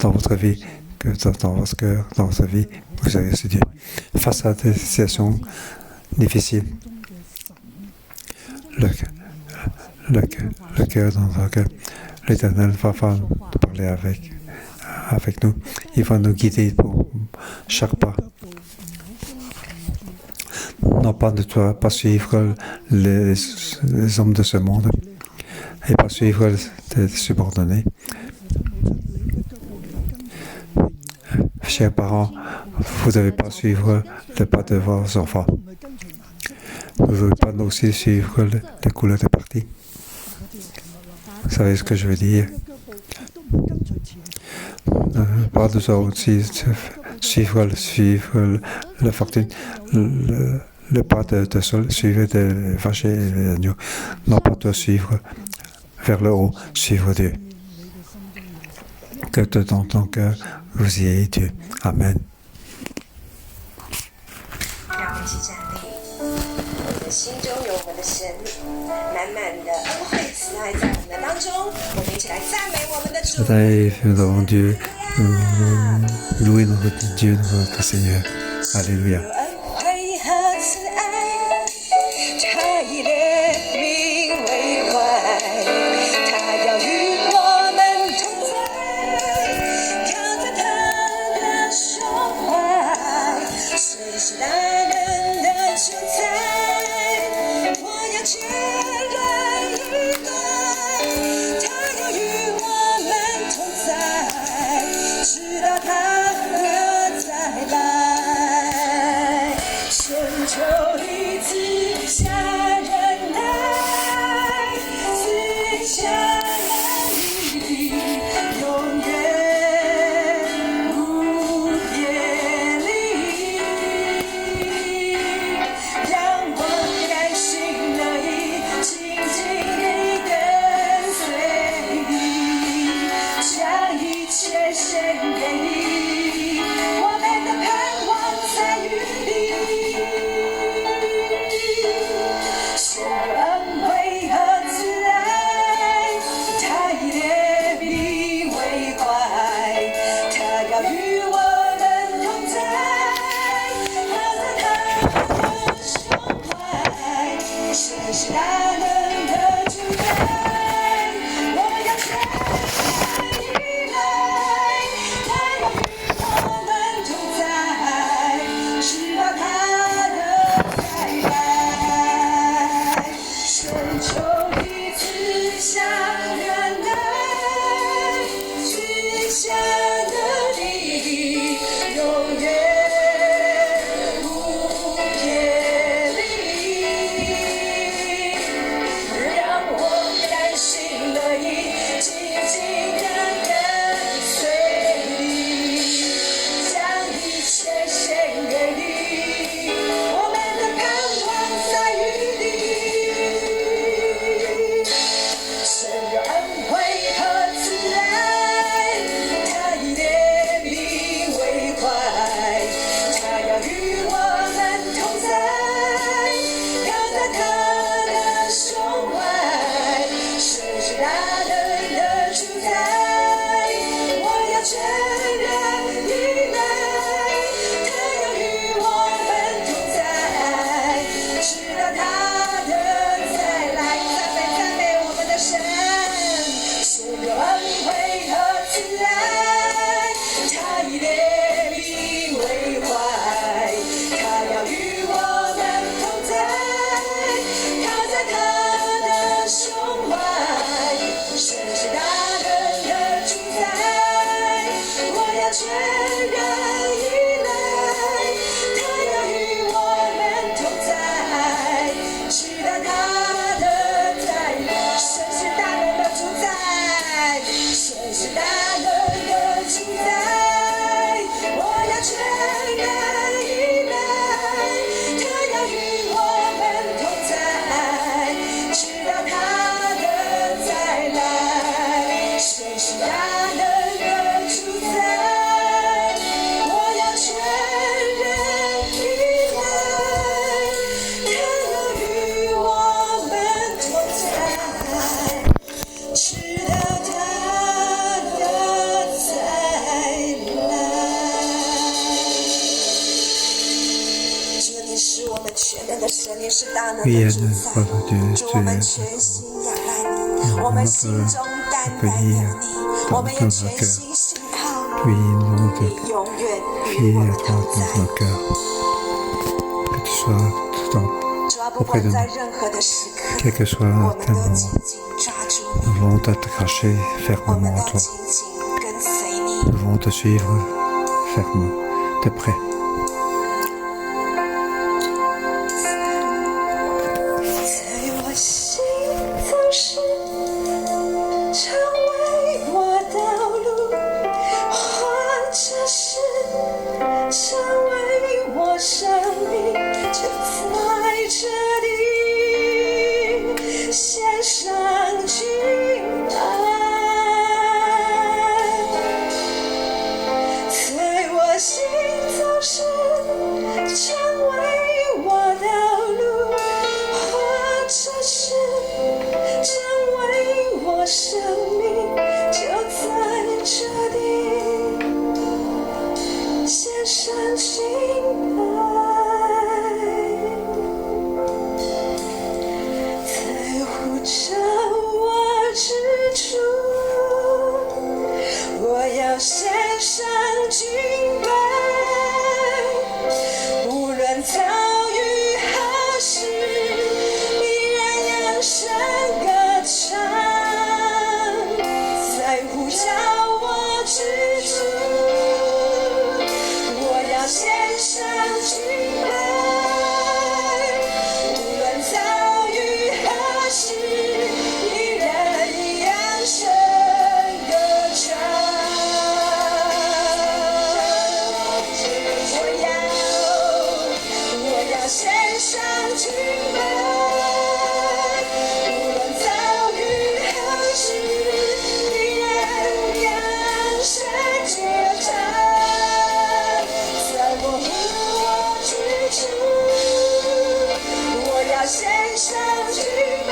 dans votre vie, que dans votre cœur, dans votre vie, vous avez aussi Dieu. Face à des situations difficiles, le cœur dans votre cœur, l'Éternel va parler avec nous. Il va nous guider pour chaque pas. Non pas de toi, pas suivre les hommes de ce monde et pas suivre tes subordonnés. Chers parents, vous ne devez pas suivre le pas de vos enfants. Vous ne devez pas aussi suivre les couleurs des partis. Vous savez ce que je veux dire? Pas de ça aussi suivre la fortune, le pas de suivre des vaches et les agneaux. Non pas de suivre vers le haut, suivre Dieu. Que dans ton cœur, vous y ayez Dieu. Amen. 心中有我们的神，满满的恩惠慈爱在我们的当中，我们一起来赞美我们的主。 Nous avons Dieu, louer notre Dieu, notre Seigneur. Alléluia. 神灵是大能语言的主的宰，话的主我们全心仰赖你，我们心中单单有你，我们也全心信靠你，你永远与我们同在。主啊，不管在任何的时刻，我们都紧紧抓住你， nous voulons t'attacher 我们 fermement 都 à toi. 紧紧跟随你。 Nous voulons te suivre fermement. T'es prêt? 在我心总是成为我道路，或者是成为我生命，就在这里献上敬拜。在我心总是成为我道路，或者是成为我生命，就在这里献上敬拜。在呼召我之处，我要献上敬拜，无论遭遇何事，依然扬声歌唱。在呼召我之处，我要献上敬拜，无论遭遇何事，依然扬声歌唱。我要献上敬拜，无论遭遇何事，依然扬声歌唱。在我无之处，我要献上敬拜，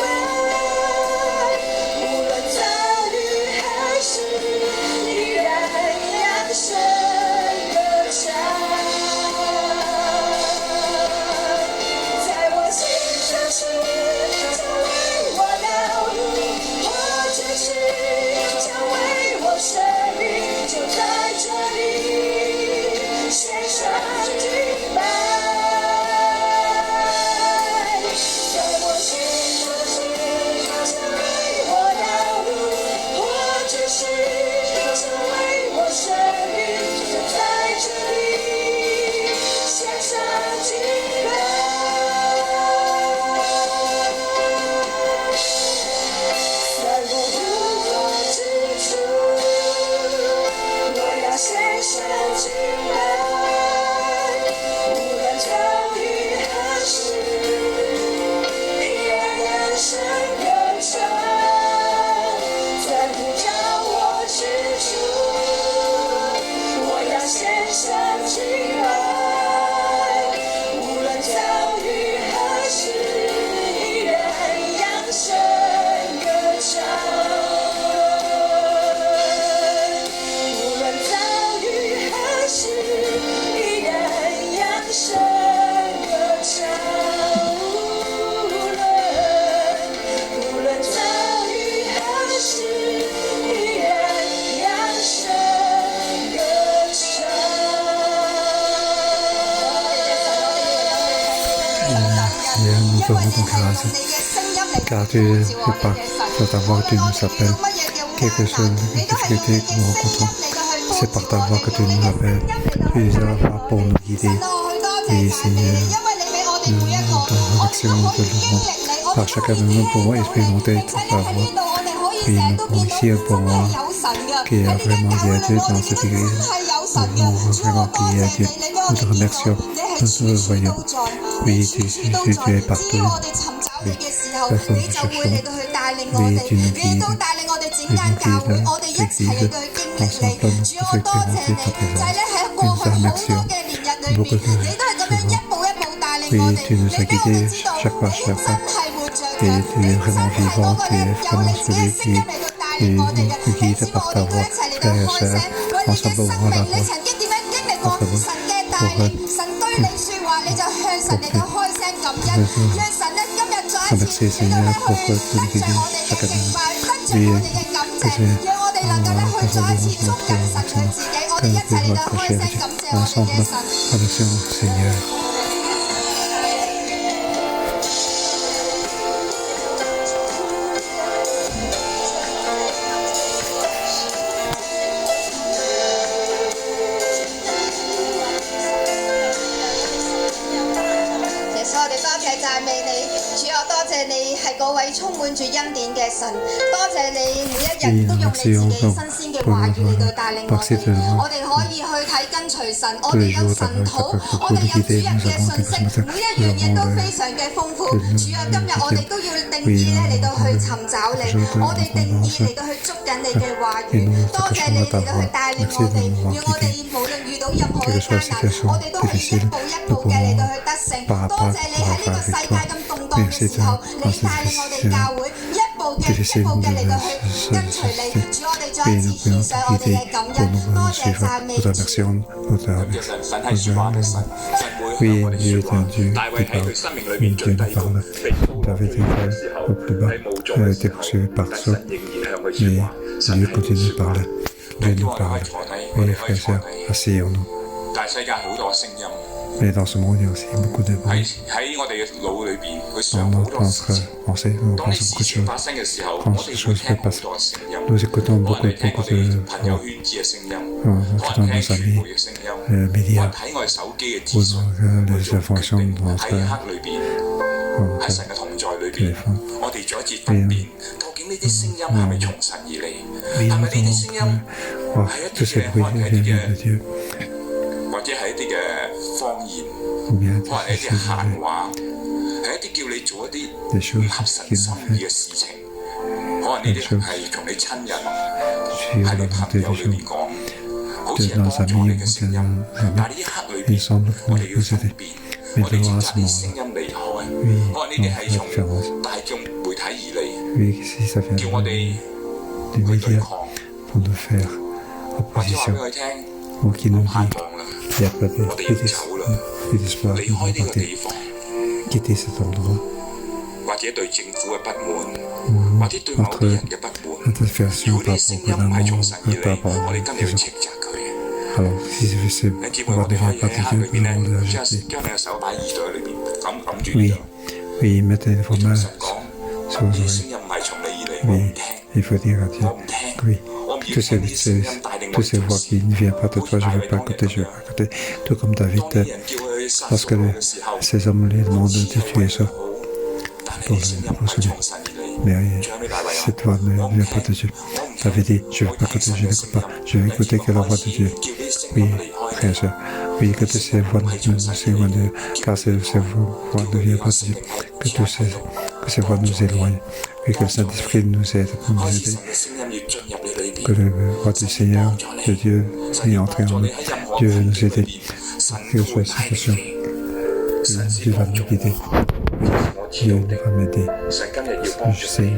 无论遭遇何事，依然扬声歌唱。在我心中是成为我道路，或者是成为我生命，就在这里献上敬拜。在我心中是成为我道路，或者是成为我生命，就在这里献上敬拜。在我无我之处，我要献上敬拜，无论遭遇何事，依然扬声歌唱。在呼召我之处，我要献上敬拜，无论遭遇何事，依然扬声歌唱。无论遭遇何事，依然扬声歌唱。无论遭遇何事，依然扬声歌唱。Seigneur, nous avons donc grâce, car tu es pas sur ta voix que tu nous appelles. Quelle que soit les difficultés que nous rencontrons, c'est par ta voix que tu nous appelles. Tu es là pour nous guider. Et Seigneur, nous dans l'action de nous, par chacun de nous pouvons expérimenter ta voix. Puis nous pouvons ici pour moi, qui a vraiment dit à Dieu dans cette église. Nous pouvons vraiment prier à Dieu. Nous te remercions, nous te voyons. Oui, tu es partout. Oui, personne ne cherchons. Oui, tu nous guides. Tu nous guides, l'Église, ensemble, nous pouvons expérimenter ta présence. Et nous te remercions. Beaucoup de souvent. Oui, tu nous as guidés chaque fois. Et tu es vraiment vivant, tu es vraiment celui qui nous guide par ta voix, frères et sœurs. Ensemble, ouvrons la voix. Ensemble, pour 讓神咧今日再一次嚟到咧去跟住我哋嘅敬拜，跟住我哋嘅感謝，讓我哋能夠咧去再一次捉緊神佢自己，我哋一齊嚟到開聲感謝我哋嘅神。 Adoration au Seigneur. 嗰位充滿住恩典嘅神，多謝你每一日都用你自己新鮮嘅話語嚟到帶領我哋，我哋可以去睇跟隨神，我哋有神土，我哋有主人嘅信息，每一樣嘢都非常嘅豐富。主啊，今日我哋都要定意咧嚟到去尋找你，我哋定意嚟到去捉緊你嘅話語。多謝你嚟到去帶領我哋，讓我哋無論遇到任何嘅艱難，我哋都可以一步一步嘅嚟到去得勝。多謝你喺呢個世界咁動盪嘅時候，你帶領我哋教會一步嘅嚟到去跟隨你。主，我哋再一次獻上我哋嘅感恩，多謝讚美主。神係說話嘅神，神會向我哋說話。大衛喺佢生命裏面最低谷，被掃羅追趕嘅時候，喺無助嘅時候，但神仍然向佢說話。神係說話。弟兄我哋可以坐低，我哋可以坐低。但係世界好多聲音。喺我哋嘅腦裏邊，佢想好多事情。當你事情發生嘅時候，我哋會聽好多聲音。可能你聽我哋朋友圈子嘅聲音，可能聽傳媒嘅聲音，可能睇我哋手機嘅資訊。喺黑裏邊，喺神嘅同在裏邊，我哋再一次分辨，究竟呢啲聲音係咪從神而嚟？係咪呢啲聲音係一啲嘅，可能係一啲嘅，或者係一啲嘅方言，可能係一啲閒話，係一啲叫你做一啲唔合神心意嘅事情。可能呢啲係從你親人喺你朋友裏邊講，好似係幫助你嘅聲音。但係呢一刻裏邊，我哋要分辨，我哋選擇啲聲音離開。可能呢啲係從大眾媒體而嚟，叫我哋去對抗，或者話俾佢聽。我盼望啦，我哋要走啦，離開呢個地方，或者對政府嘅不滿，或者對某啲人嘅不滿。如果呢啲聲音唔係從神而嚟，我哋今日要斥責佢。你知唔知我哋可以喺黑裏邊咧，將你嘅手擺耳朵裏邊，揞住呢度。同神講，呢啲聲音唔係從你而嚟，我唔聽，我唔聽。Tous ces voix qui ne viennent pas de toi, je ne veux pas écouter, je veux pas écouter. Tout comme David, lorsque ces hommes lui demandent de tuer ça pour le sauver. Mais cette voix ne vient pas de Dieu. David dit, je ne veux pas écouter, je n'écoute pas. Je veux écouter que la voix de Dieu. Oui, frère et soeur. Oui, que toutes ces voix nous éloignent de Dieu, car ces voix ne viennent pas de Dieu. Que ces voix nous éloignent. Oui, que le Saint-Esprit nous aide pour nous aider. Que le roi du Seigneur, de Dieu, est entré en nous. Dieu veut nous aider. Que ce soit une situation, Dieu va nous guider. Dieu va m'aider. Je sais,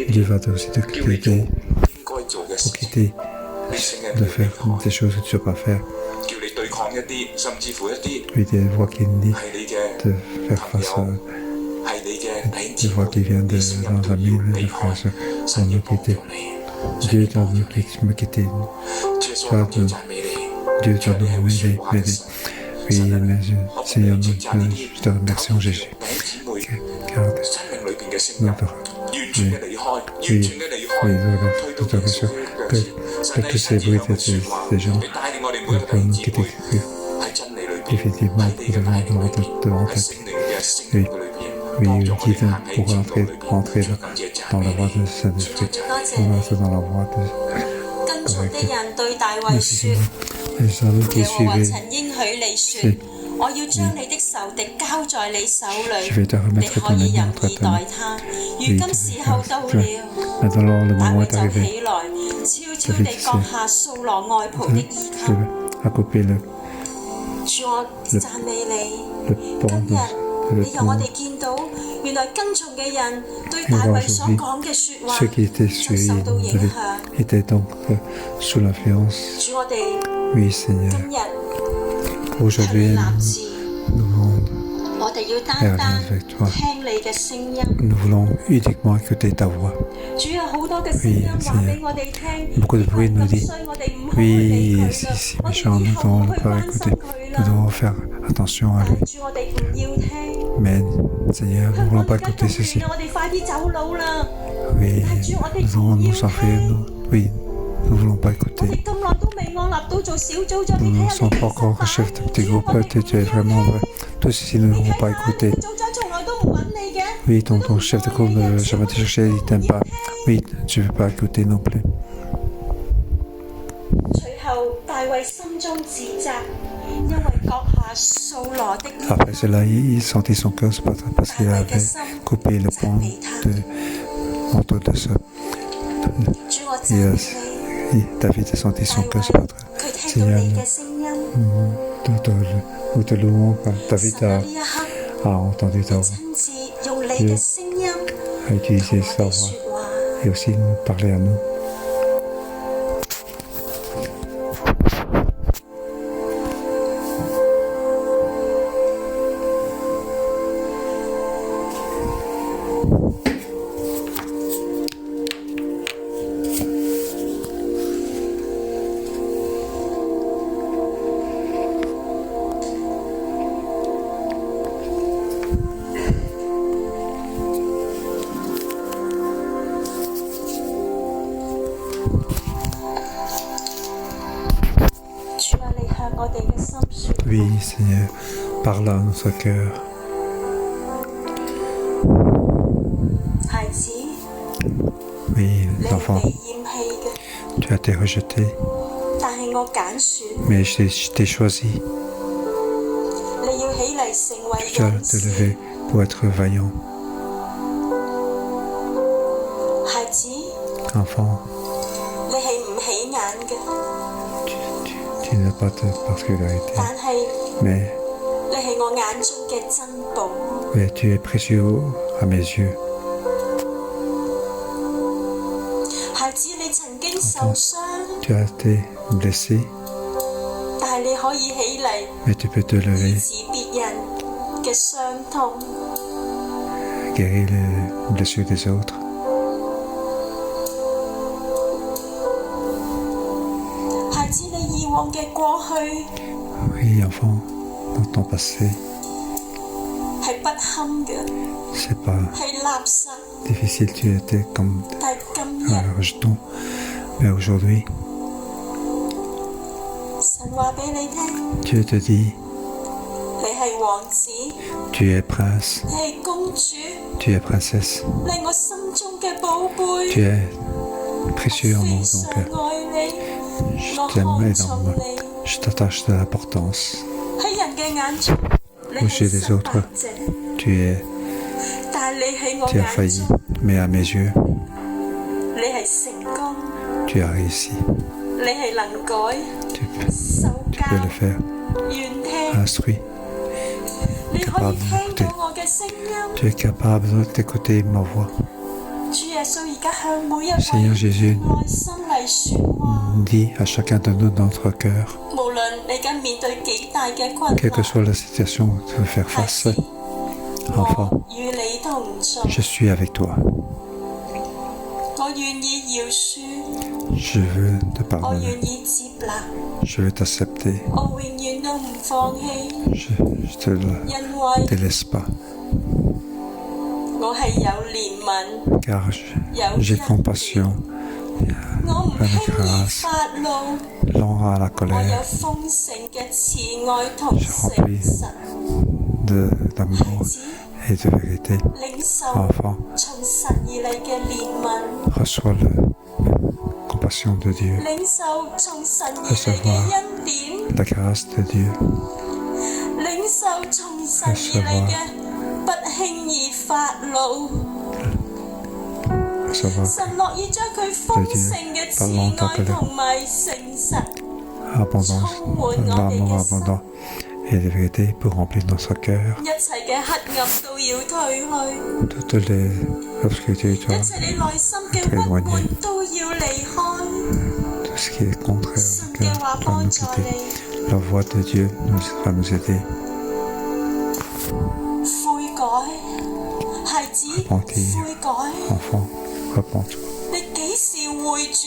Dieu va aussi te guider pour quitter de faire des choses que tu ne dois pas faire. Oui, des voix qui nous disent de faire face à des voix qui viennent de nos amis, de frères, pour nous quitter. Dieu doit me quitter. Dieu doit nous m'aider. Oui, mais Seigneur, je te remercie en Jésus. Garde notre... Oui, je te remercie que tous ces bruits des gens pour nous quitter. Définitivement, nous devons devant ta tête. Oui, guide pour rentrer dans la voie de Saint-Esprit, dans la voie de correcte. Merci Seigneur. Les hommes qui suivaient, je vais te remettre ton ennemi entre ta main. Oui, maintenant le moment est arrivé. David a coupé le pont de ceux qui étaient suivis étaient donc sous l'influence. Oui, Seigneur. Aujourd'hui, nous 要單 et 單 avec toi. 聽你嘅聲音。 Nous voulons uniquement écouter ta voix. 主有好多嘅聲音 Oui, 話俾我哋聽， Beaucoup de bruit nous dit 所以我哋唔好 oui, 理佢 si 啦， c'est 我哋 méchant, 以 nous 後唔 devons 去 pas 關 écouter. 心佢 Nous 啦。 devons faire attention à 但 lui. 主我哋唔要聽。 Mais Seigneur, nous ne 香 voulons 港 pas 而家 écouter 咁 ceci. 亂啊！我哋快啲走佬啦！ Oui, 但主我哋 nous devons 唔 nous 要 enfuir. 聽。 Oui, nous ne voulons pas 我 écouter. 哋咁耐都未按立到做小組長， Nous 你 ne 睇下 sommes 你 pas encore 其實 chef de petit 主我 groupe. 哋 Tu 唔 es 要 vraiment 聽。 vrai. Tout ceci, nous ne 你 devons 睇 pas 下你 écouter. 組長從來都唔揾你嘅。 Oui, ton chef de groupe ne jamais te chercher, il t'aime pas. Oui, tu ne veux pas écouter non plus. 隨後大衛心中自責，因為割下掃羅的衣服。 Après cela, il sentit son cœur se battre parce qu'il avait coupé le pan de manteau de Saul. 主我讚美你， Et David a senti 大 son cœur se 衛 battre. 佢聽到 Seigneur, 你嘅聲音。 nous te louons car David 神啊，呢一刻 a entendu ta voix, 親自用你嘅聲音 a utilisé 同 sa 我哋 voix 説話。 et aussi nous parler à nous. Oui, Seigneur, parle à notre cœur. 孩子， Oui, 你 les 係 enfants, 被厭棄嘅， tu as été rejeté, 但係我揀選 mais je t'ai choisi. 你要起嚟成為 Tu dois 勇 te 士。 lever pour être vaillant. 孩子， Enfant, 你係唔起眼嘅， tu n'as pas de particularité, 但係 mais 你係我眼中嘅珍寶。 tu es précieux à mes yeux. 孩子，你曾經受傷， Tu as été blessé, 但係你可以起嚟 mais tu peux te 醫 lever, 治別人嘅傷痛。 guérir les blessures des autres. 孩子，你以往嘅過去 Oui, enfant, dans ton passé, 係不堪嘅， c'est pas 係垃圾， difficile, tu étais comme 但係今日 un rejeton. Mais aujourd'hui, 神話俾你聽， Dieu te dit, 你係王子， tu es prince, 你係公主， tu es princesse, 你係我心中嘅寶貝。 tu es précieux en 非 mon 常 cœur. 愛你， Je 我 t'aime 看重 énormément. 你。 Je t'attache de l'importance. 喺人嘅眼中，你 Aux 係 yeux des 失敗 autres, 者， tu 但係你喺我 as 眼 failli. 中， Mais à mes yeux, 你係成功， tu as réussi. 你係能改、 Tu 受 peux 教 le、faire. 願聽， Instruit. 你可以 capable 聽 d'écouter 到我嘅聲音。 Tu es capable d'écouter ma voix. 主耶穌而家向每一位 Seigneur Jésus 內心嚟説話， Dis à chacun de nous dans notre cœur, 無論你而家面對幾大嘅困 quelle que 難， soit la situation où tu veux faire 孩 face, 子， enfant, 我與你同在， je suis avec toi. 我願意饒恕， Je veux te 我 pardonner. 願意接納。 Je veux t'accepter. 我永遠都唔放棄， Je te 因為 délaisse pas. 我係有憐憫， Car j'ai compassion, 我唔輕易發怒， lent à la 我有 colère, 豐盛嘅慈愛同 Je remplis 誠實。 d'amour 孩子， et de vérité. 領受 Enfant, 從神而嚟嘅憐憫， reçois la compassion de Dieu, 領受從神而嚟嘅恩典， la grâce de Dieu, 領受從神而嚟嘅不輕易發怒。 recevoir 神樂意將佢豐盛嘅慈愛同埋誠實 abondance, l'amour abondant et la vérité pour remplir notre cœur. 一切嘅黑暗都要退去， Toutes les obscurités 一 doivent 切你內心嘅鬱悶都要離開。 tout ce qui est contraire 神 au 嘅 cœur 話 doit 幫 nous 助 quitter. 你， La voix de Dieu va nous aider. 父 repentir. 悔改？ Enfant, repens-toi. 你幾時回轉？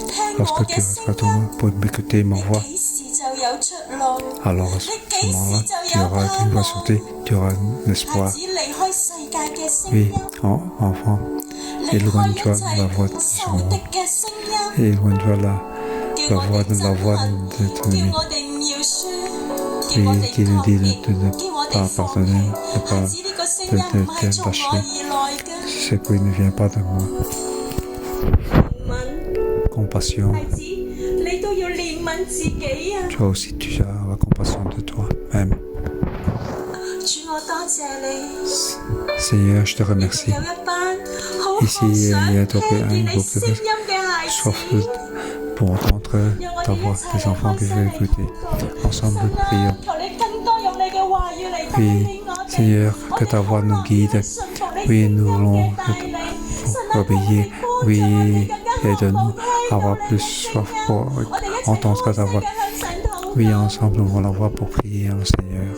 聽 Lorsque 我 tu 嘅聲 vas 音， pour m'écouter ma 你 voix, 幾時就有出路？ alors à 你 ce 幾 moment-là, 時就 tu 有 auras 盼 une voix 望？ sortie, tu auras un 孩 espoir. 子離開世界嘅聲 Oui, 音， enfant, 離開一 éloigne-toi de la voix 切 de 仇 ce 敵 monde. 嘅聲音， Éloigne-toi de 叫 la 我 voix 哋 de 憎恨， de ton 叫 ennemi. 我哋唔饒恕，叫 Oui, 我哋 qui nous 抗 dit 辯， de ne 叫我哋 pas 放 pardonner, 棄。 de 孩 pas 子呢個聲音唔係從我而來嘅。 ce qui ne vient pas de moi. 憐憫， Compassion. 孩子，你都要憐憫自己啊！ Toi aussi, tu as la compassion de toi-même. 主，我多謝你。 Seigneur, je te 呢度 remercie. 有一班好 Ici, 渴 il 想 y a 聽 donc 見 un 你 groupe 聲 de 音嘅孩 soif 子。 pour entendre ta voix, des enfants qui veulent écouter. Ensemble, prions. 求你更多用你嘅話語嚟帶 Oui, 領我哋。 Seigneur, que ta voix nous guide. Oui, nous voulons obéir. Oui, aide-nous à avoir plus soif pour entendre ta voix. Oui, ensemble, nous voulons la voix pour prier au Seigneur.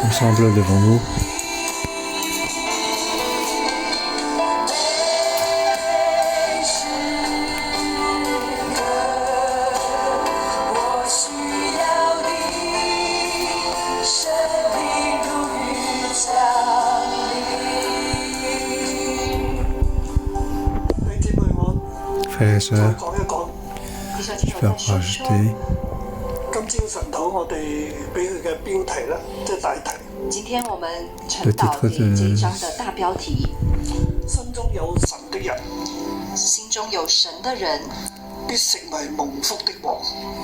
我 Ensemble, devant-nous. 姊妹，我 Frères et 再 sœurs, 講一講。 je peux rajouter 今朝晨禱我哋俾佢嘅標題啦，即係大題。今天我们晨祷给这一章的大標題：心中有神的人，心中有神的人，必成為蒙福的王。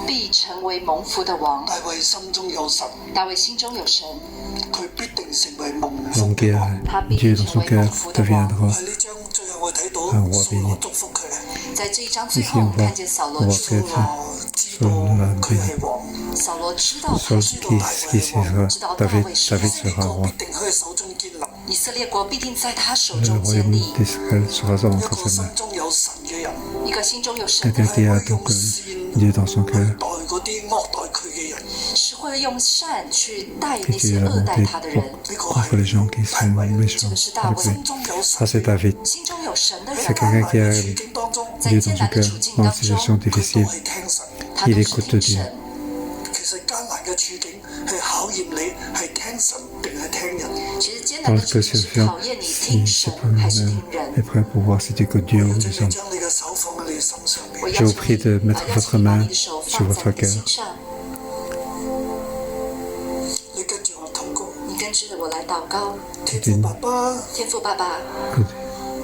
必成為蒙福的王。大衛心中有神，大衛心中有神，佢必定成為蒙福 l'homme qui 的 a 王。 Dieu dans son cœur deviendra 喺呢章最後我睇到 un roi 掃羅 béni. 祝福佢，在這一章最後，我們看見掃羅祝福我知道佢係王，掃羅知道他 Saul 是 qui sera David sera 國 roi. 必定喺佢手中建立。以色列國必定在他手 Le 中建 royaume 立。 d'Israël sera 一 entre 個 ses 心 mains. 中有神嘅人， 一個心中有神的 Quelqu'un 人， qui a 會用 donc 善 Dieu dans son 去 cœur, 待嗰啲惡待佢嘅人。是會用善去待 et 那 qui 些 a la 惡待 bonté 他的人。 contre les gens qui sont méchants avec lui. Ça, c'est David. 心中有神的 C'est 人， quelqu'un qui a 處境當中， Dieu dans son cœur dans une situation 佢都 difficile. 係聽神。他都 Il 是 écoute 聽 Dieu. 神。其實艱難嘅處境係考驗你係聽神定係聽人。其實艱 Dans 難 le 的處 cas 境是 situation, 考驗你 si 聽 tu 神還是聽 es 人。 prêt pour voir si tu écoutes Dieu ou 請 les 你 hommes. 將你嘅手放喺你心上面。我邀 Je vous 請 prie 你， de mettre 邀 votre 請你把 main 你的手 sur 放 votre 在你的 cœur. 心上，你跟住我禱告。你跟着我來禱告。天父爸爸，天父爸爸，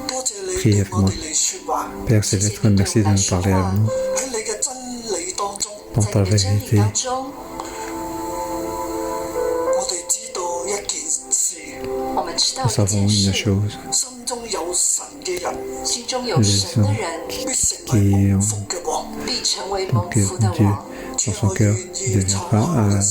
多謝你 Priez 對我 avec moi. 哋嚟説話， Père Céleste, merci de nous parler à nous 喺你嘅真理當中， dans 在 ta 你的真理 vérité. 當中，我哋知道一件事，我們知道 Nous 一 savons 件 une 事： chose, 心中有神嘅人，心中有神的人，必成為蒙福嘅王。必成為蒙 que 福的 Dieu 王。 dans son cœur deviendra un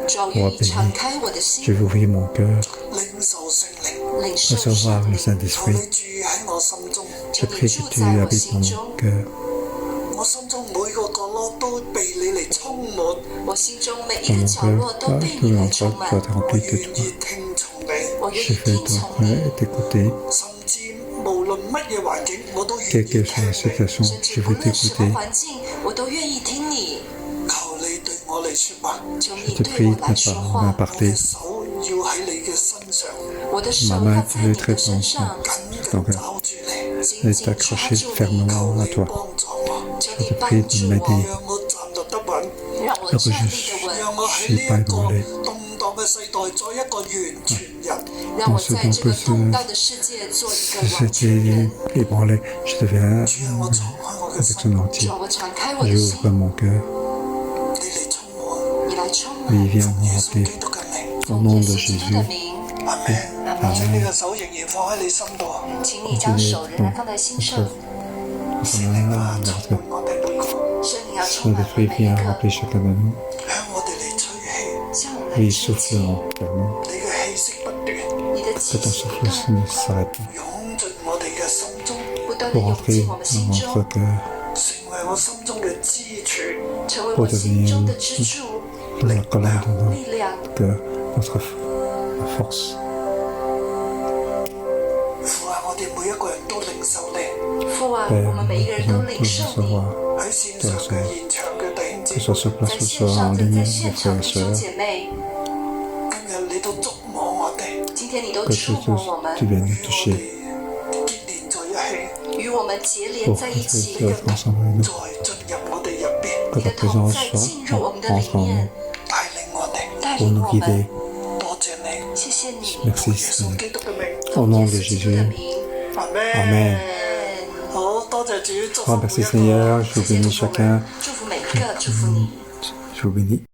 主要 roi 願意敞 béni. 開我的 Je 心， vais ouvrir mon cœur, 領受聖靈，領受聖 recevoir le 靈。求 Saint-Esprit. 你住喺我心中， Je prie que tu habites dans mon cœur. 我心中每個角落都被你嚟充滿。我心中每一 Dans 個 mon 角落 cœur, 都被你 tout 來 l'endroit 充 doit 滿， être 我 rempli 願 de 意 toi. 聽從你，我願 Je 意 fais 聽從 donc 你。 t'écouter. 甚至無論乜嘢環境，我都願意 Quelle 聽 que soit la 你。 situation, 甚 je 至不 veux 論什 t'écouter. 麼環境，我都願意聽你。求你對我嚟説話，求 Je 你 te 對 prie 我 de 來說 me 話， parler. 我嘅手要喺你嘅身上，我的手 Ma main 要在你 peut 的 être 身上，緊 Donc, 緊抓住你，緊 et 緊抓 t'accrocher 住你。 fermement 求 à 你 toi. 幫助我，求 Je 你 te 幫 prie de 助 m'aider. 我，讓我站立得穩，讓我 Alors que 站 je 立得穩。讓我 suis 喺呢 pas 一個 ébranlé. 動盪嘅世代做一個完全人。让我在这个动荡的世界做一个完全人。 ébranlé, je deviens 主啊，我敞開我嘅 avec 心， son entier. 主啊，我敞开我的心， J'ouvre mon cœur. 你嚟充我，你来充 Oui, 满。 viens 奉 me 耶穌 remplir. 基督嘅名， Au nom 耶 de 稣基督 Jésus. 的名，阿門。將你嘅手仍然放喺你心度，请你将手仍然放在心上。聖靈啊，充滿我哋每個，圣灵要充 Son 满我 esprit 们每一 vient 个， remplir chacun de nous. 向我哋嚟吹氣，向我们 Oui, 来吹 souffle 气， en nous. 你嘅氣息不斷，你的 Que 气 ton 息不 souffle 断， ne s'arrête pas. 湧進我哋嘅心中，不断的 Pour 涌 entrer 进我们 dans 心 notre 中， cœur. 成為我心中嘅支柱。成为我心中的支柱、 La colonne de 力量。 notre cœur, notre force. 父啊，我哋每一個人都領受你。父啊， Et 我们每一个人都 nous 领受 pouvons 你。 recevoir, 喺線上嘅現場嘅弟兄姊 que ce soit 妹， sur place 在 ou 线 soit 上 en 的， ligne, 在 mes 现 frères 场 et 弟兄 sœurs, 姐妹，今日你都觸摸我哋，今天你都 que 触 tu, 摸我 tu 们， viennes 與 nous 我 toucher 哋結連在一起，与我们结连 pour 在 que 一 tu 起。 sois ensemble avec nous, 再進入我哋入邊， que 你的 ta 同 présence 在进入我们的 soit 里 entre en 面 nous,，帶領我哋。带 pour 领 nous 我 guider. 们。多謝你，谢谢你， Merci 耶穌 Seigneur. 基督嘅名， Au nom 耶 de 稣基督的 Jésus. 名。阿咩 Amen. 好多謝主，祝福 Oh, 每 merci 一個。 Seigneur, je vous 谢谢 bénis 祝福我 chacun. 们，祝福每一个，祝福你。 Je vous bénis.